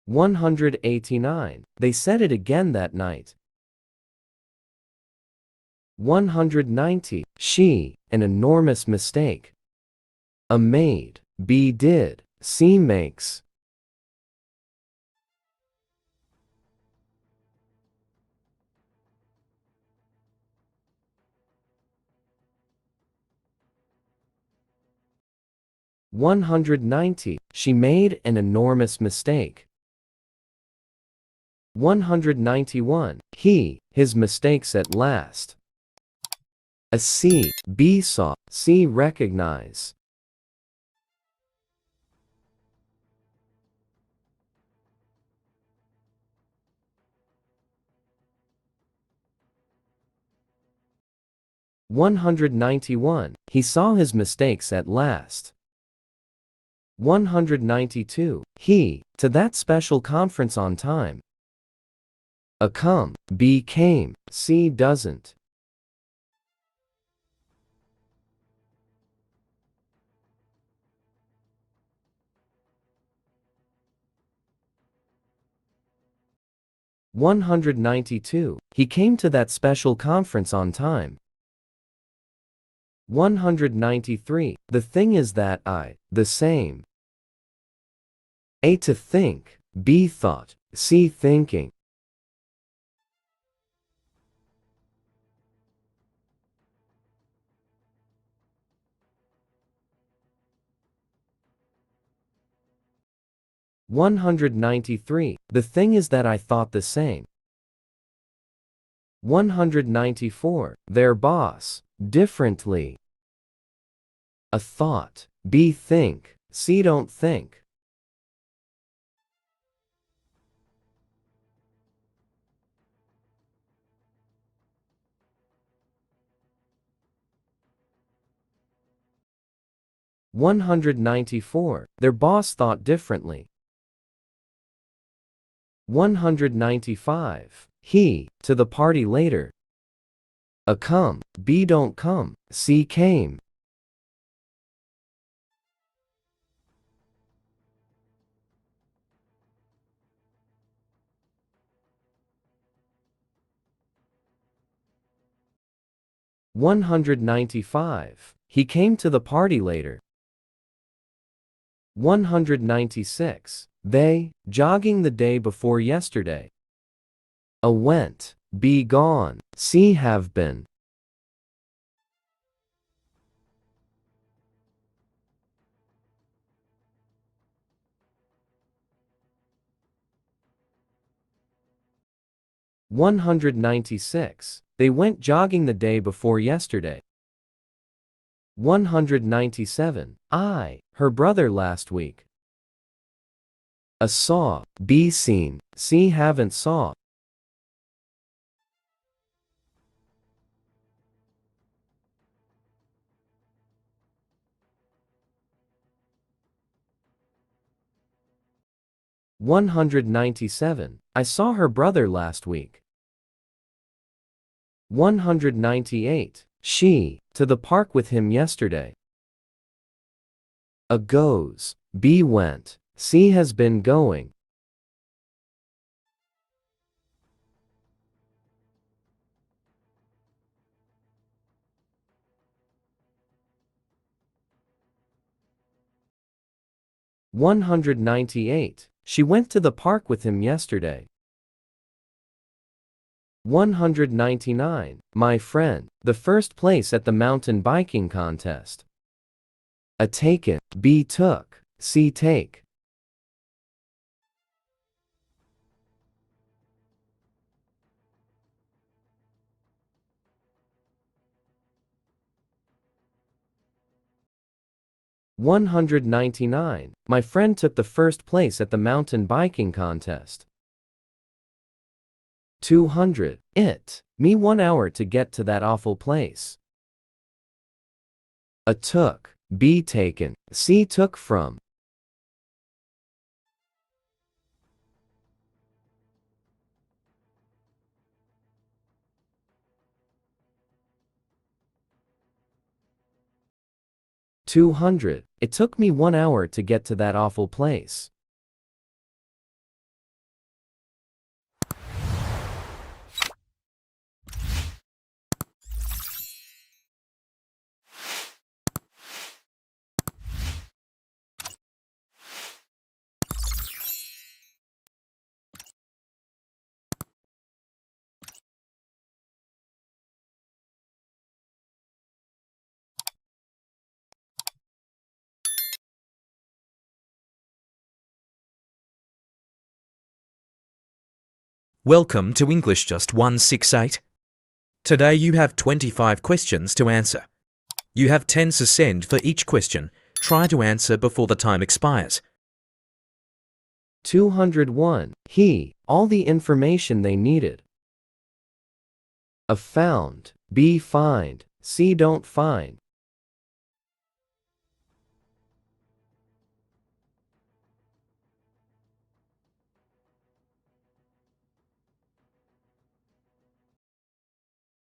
$189. They said it again that night. 190. She, an enormous mistake. A made, B did, C makes. $190. She made an enormous mistake. 191. He, his mistakes at last. A C, B saw, C recognize. $191. He saw his mistakes at last. 192. He, to that special conference on time. A come, B came, C doesn't. $192. He came to that special conference on time. 193. The thing is that I, the same. A to think, B thought, C thinking. $193. The thing is that I thought the same. 194. Their boss, differently. A thought, B think, C don't think. $194. Their boss thought differently. 195. He, to the party later. A come, B don't come, C came. $195. He came to the party later. 196. They, jogging the day before yesterday. A went, be gone, C have been. $196. They went jogging the day before yesterday. 197. I, her brother last week. A saw, B seen, C haven't saw. $197. I saw her brother last week. 198. She, to the park with him yesterday. A goes, B went, C has been going. $198. She went to the park with him yesterday. 199. My friend, the first place at the mountain biking contest. A taken, B took, C take. $199. My friend took the first place at the mountain biking contest. 200. It, me 1 hour to get to that awful place. A took, B taken, C took from. 200. It took me 1 hour to get to that awful place. Welcome to English Just 168. Today you have 25 questions to answer. You have 10 seconds for each question. Try to answer before the time expires. 201. He, all the information they needed. A found, B find, C don't find.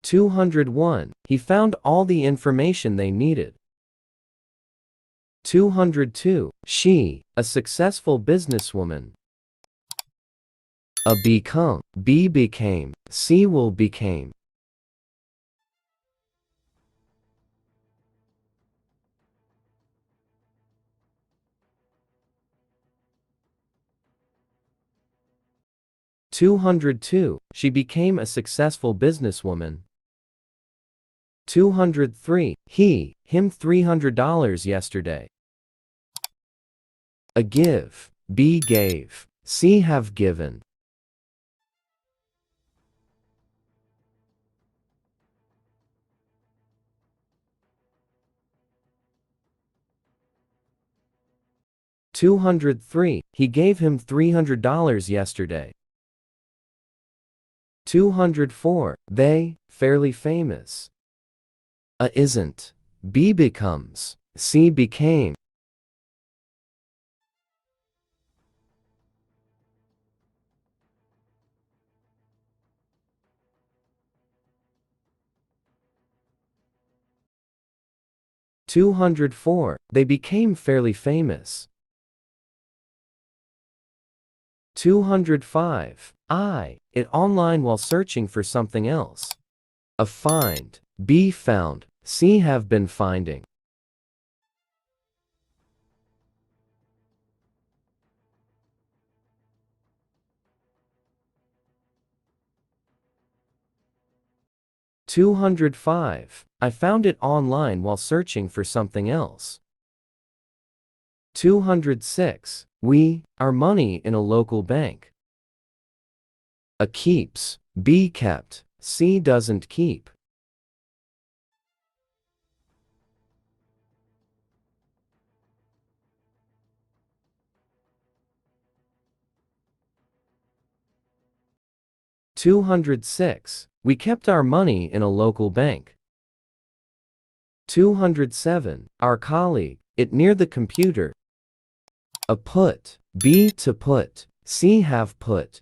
$201. He found all the information they needed. 202. She, a successful businesswoman. A become, B became, C will became. $202. She became a successful businesswoman. 203. He, him $300 yesterday. A give, B gave, C have given. $203. He gave him $300 yesterday. 204. They, fairly famous. A isn't, B becomes, C became. $204. They became fairly famous. 205. It online while searching for something else. A find, B found, C have been finding. $205. I found it online while searching for something else. 206. We, our money in a local bank. A keeps, B kept, C doesn't keep. $206. We kept our money in a local bank. 207. Our colleague, it near the computer. A put, B to put, C have put.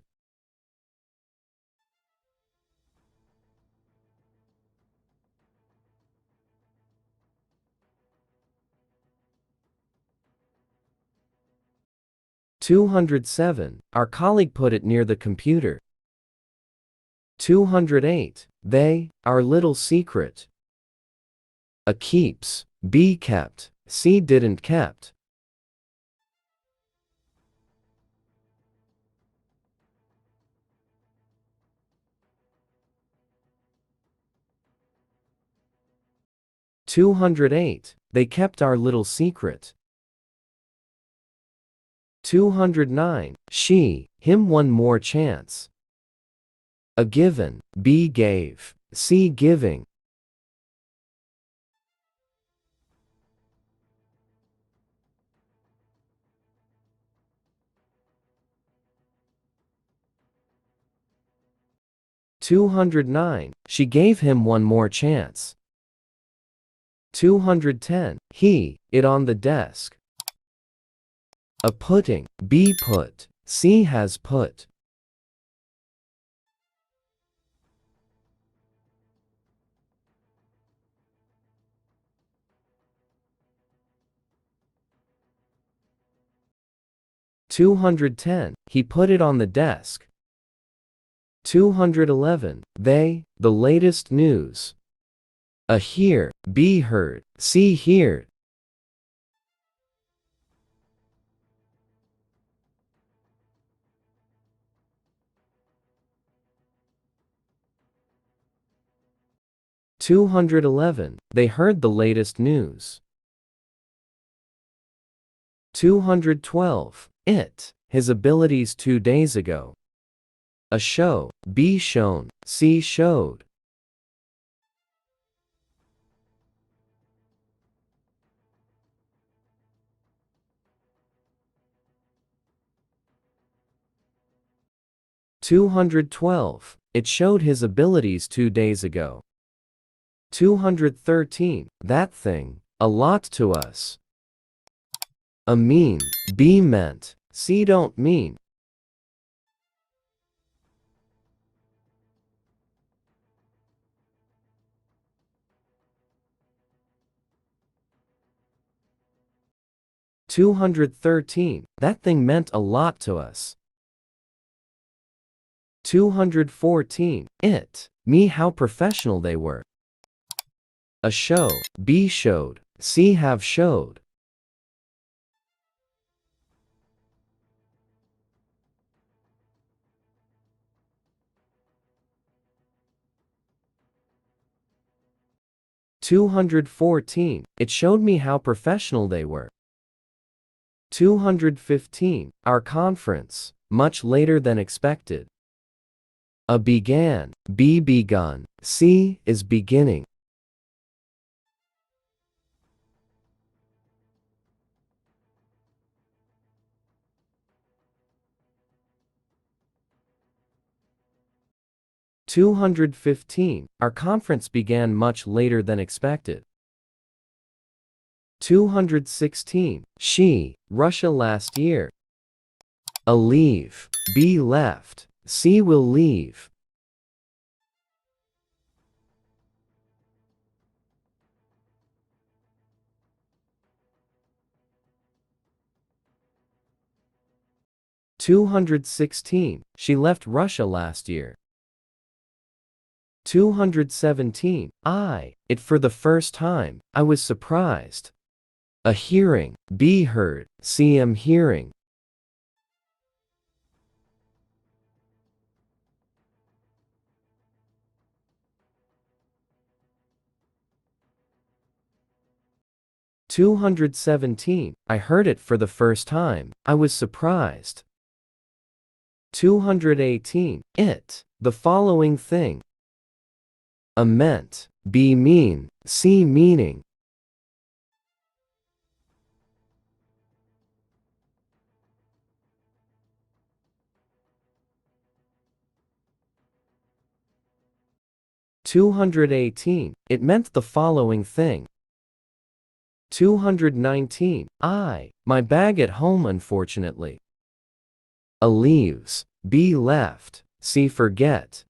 $207. Our colleague put it near the computer. 208. They, our little secret. A keeps, B kept, C didn't kept. $208. They kept our little secret. 209. She, him one more chance. A given, B gave, C giving. $209. She gave him one more chance. 210. He, it on the desk. A putting, B put, C has put. 210. He put it on the desk. 211. They, the latest news. A hear, be heard, see heard. 211. They heard the latest news. 212. It, his abilities 2 days ago. A show, be shown, see showed. 212. It showed his abilities 2 days ago. 213. That thing, a lot to us. A mean, be meant, see don't mean. 213. That thing meant a lot to us. 214. It, me how professional they were. A show, be showed, see have showed. 214. It showed me how professional they were. 215. Our conference, much later than expected. A began, be begun, see is beginning. 215. Our conference began much later than expected. 216. She, Russia last year. A leave, be left, see will leave. 216. She left Russia last year. 217. It for the first time, I was surprised. A hearing, be heard, see am hearing. 217. I heard it for the first time, I was surprised. 218. It, the following thing. A meant, be mean, see meaning. 218. It meant the following thing. 219. My bag at home unfortunately. A leaves, be left, see forget.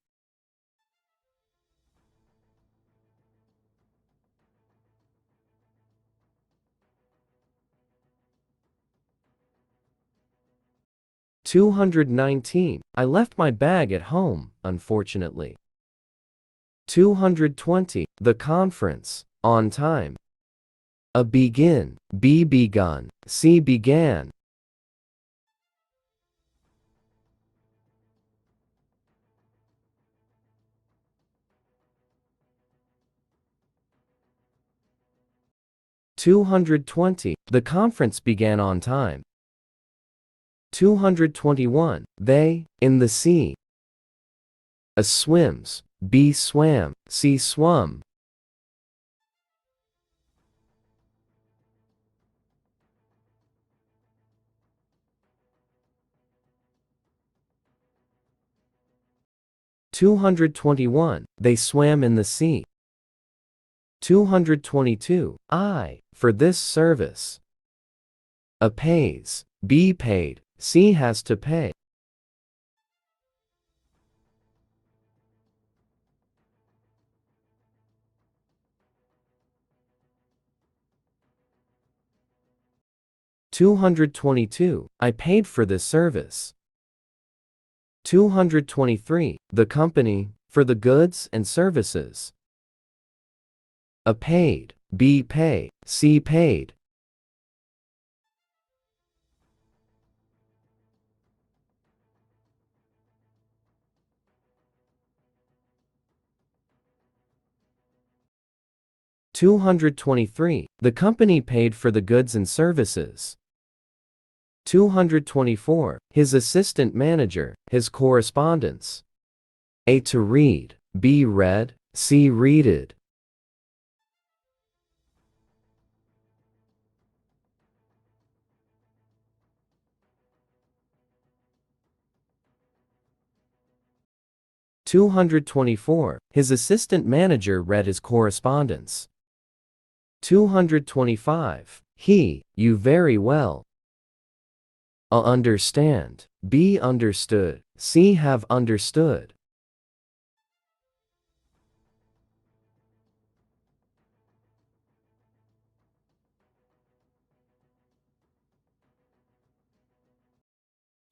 219. I left my bag at home, unfortunately. 220. The conference, on time. A begin, be begun, see began. 220. The conference began on time. 221. They, in the sea. A swims, be swam, see swum. 221. They swam in the sea. 222. For this service. A pays, be paid, see has to pay. 222. I paid for this service. 223. The company, for the goods and services. A paid, B pay, C paid. $223. The company paid for the goods and services. 224. His assistant manager, his correspondence. A to read, B read, C readed. $224. His assistant manager read his correspondence. 225. He, you very well. A understand, B understood, C have understood.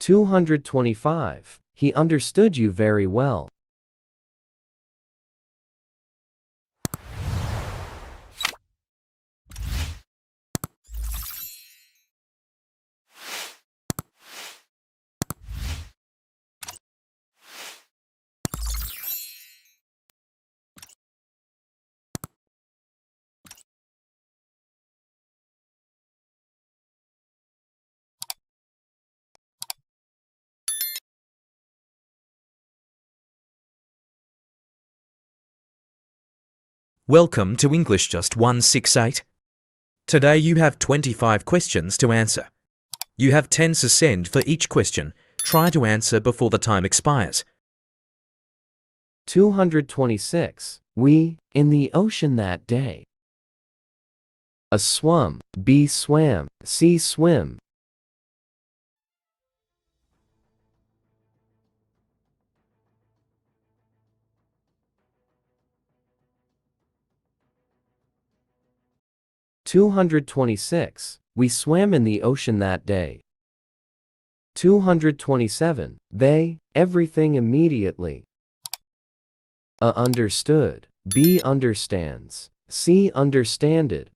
$225. He understood you very well. Welcome to English Just 168. Today you have 25 questions to answer. You have 10 seconds for each question. Try to answer before the time expires. 226. We, in the ocean that day. A swum, B swam, C swim. $226. We swam in the ocean that day. 227. They, everything immediately. A understood, B understands, C understanded.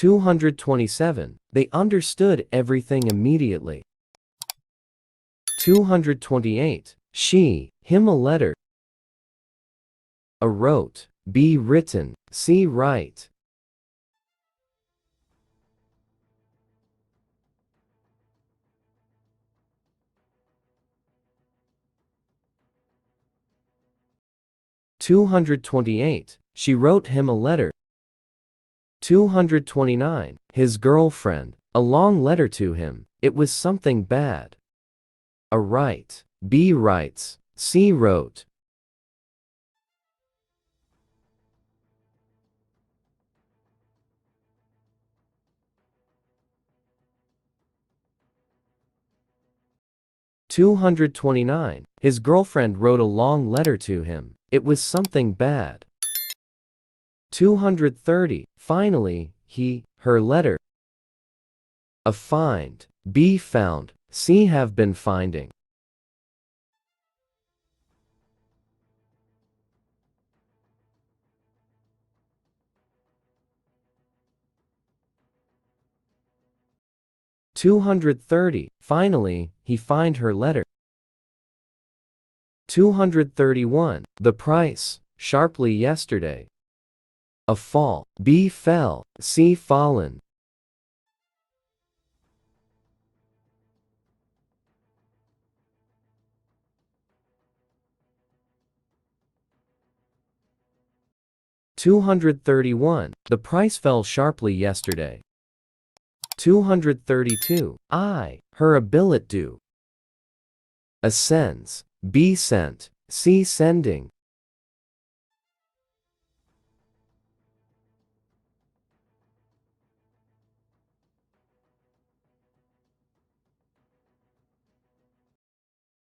$227. They understood everything immediately. 228. She, him a letter. A wrote, B written, C write. $228. She wrote him a letter. 229. His girlfriend, a long letter to him, it was something bad. A write, B writes, C wrote. $229. His girlfriend wrote a long letter to him, it was something bad. 230. Finally, he, her letter. A find, B found, C have been finding. $230. Finally, he find her letter. 231. The price, sharply yesterday. A fall, B fell, C fallen. $231. The price fell sharply yesterday. 232. Her a billet due. A sends, B sent, C sending.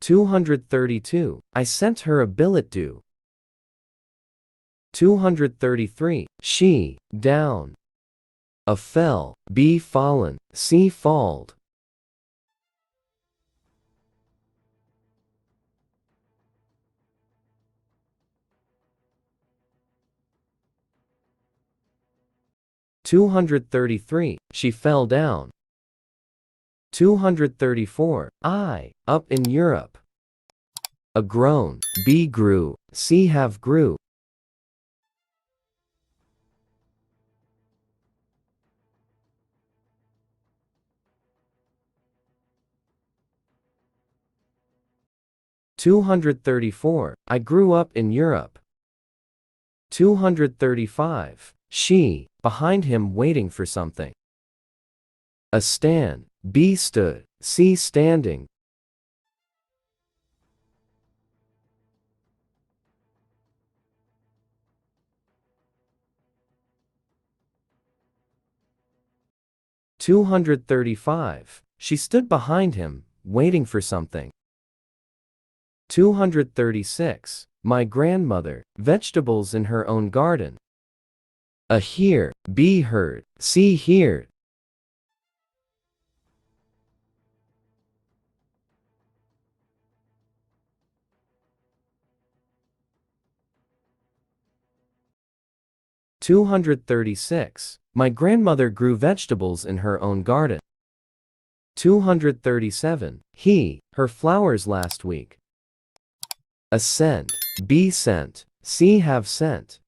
232. I sent her a billet due. 233. She, down. A fell, b fallen, c falled. 233. She fell down. 234. I, up in Europe. A grown, b grew, c have grew. 234. I grew up in Europe. 235. She, behind him waiting for something. A stand, b stood, c standing. 235. She stood behind him, waiting for something. 236. My grandmother, vegetables in her own garden. A hear, b heard, c heard. 236. My grandmother grew vegetables in her own garden. 237. He, her flowers last week. A scent, b sent, c have sent.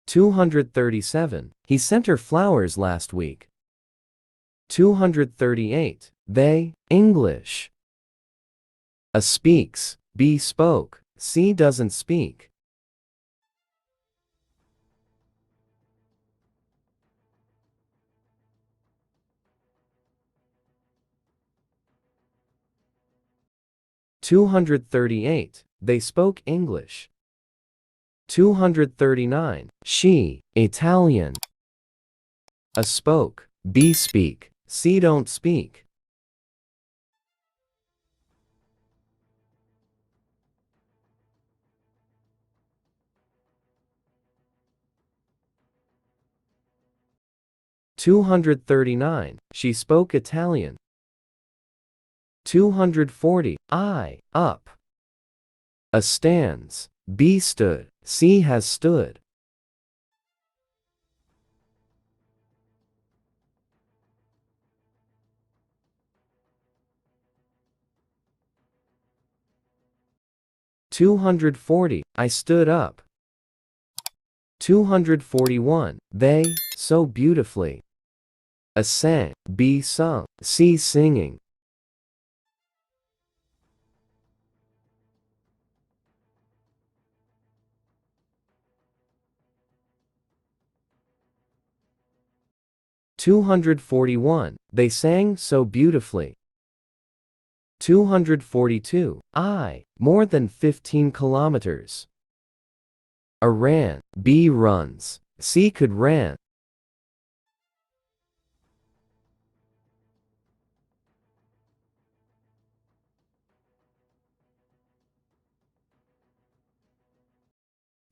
237. He sent her flowers last week. 238. They, English. A speaks, b spoke, c doesn't speak. 238. They spoke English. 239. She, Italian. A spoke, b speak, c don't speak. 239. She spoke Italian. 240. I, up. A stands, b stood, c has stood. 240. I stood up. 241. They, so beautifully. A sang, b sung, c singing. 241. They sang so beautifully. 242. I, more than 15 kilometers. A ran, b runs, c could ran.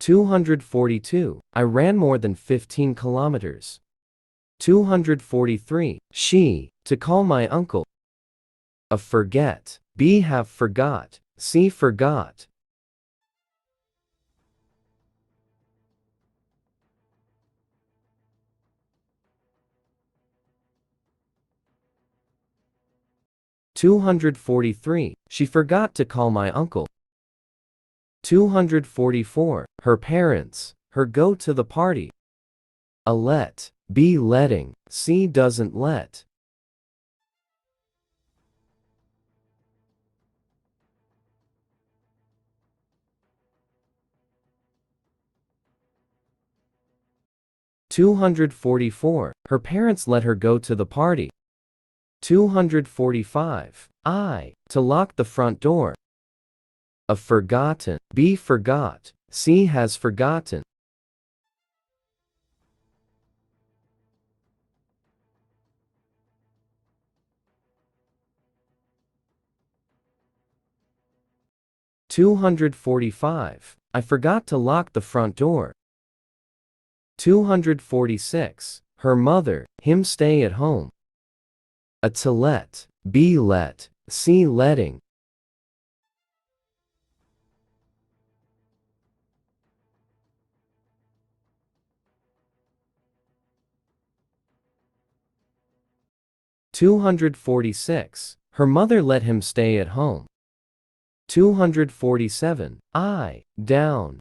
242. I ran more than 15 kilometers. 243. She, to call my uncle. A forget, b have forgot, c forgot. 243. She forgot to call my uncle. 244. Her parents, her go to the party. A let, b letting, c doesn't let. 244. Her parents let her go to the party. 245. I, to lock the front door. A forgotten, b forgot, C has forgotten. $245. I forgot to lock the front door. $246. Her mother, him stay at home. A to let, B let, C letting. $246. Her mother let him stay at home. $247. I, down.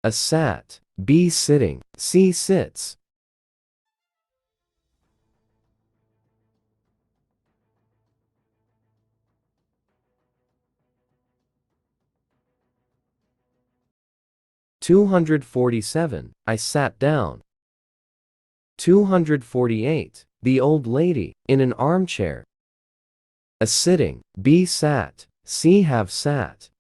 A sat, B sitting, C sits. $247. I sat down. $248. The old lady, in an armchair. A sitting, B sat, C have sat.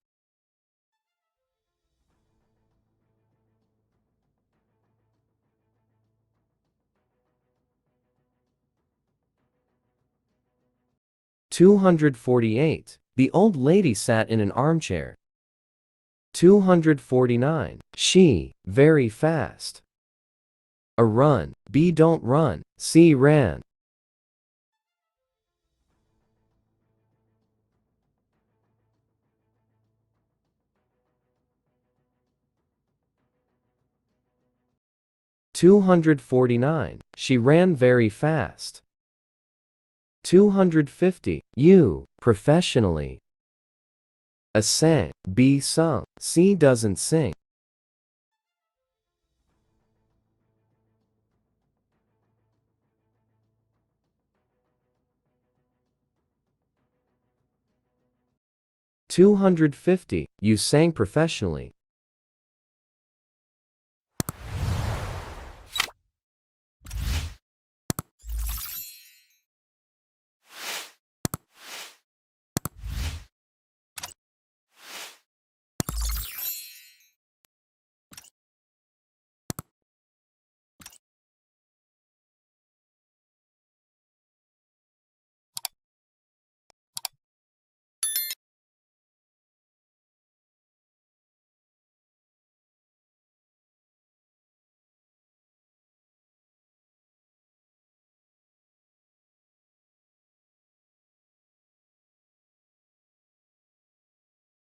$248. The old lady sat in an armchair. $249. She, very fast. A run, B don't run, C ran. $249. She ran very fast. $250. You, professionally. A sang, B sung, C doesn't sing. $250. You sang professionally.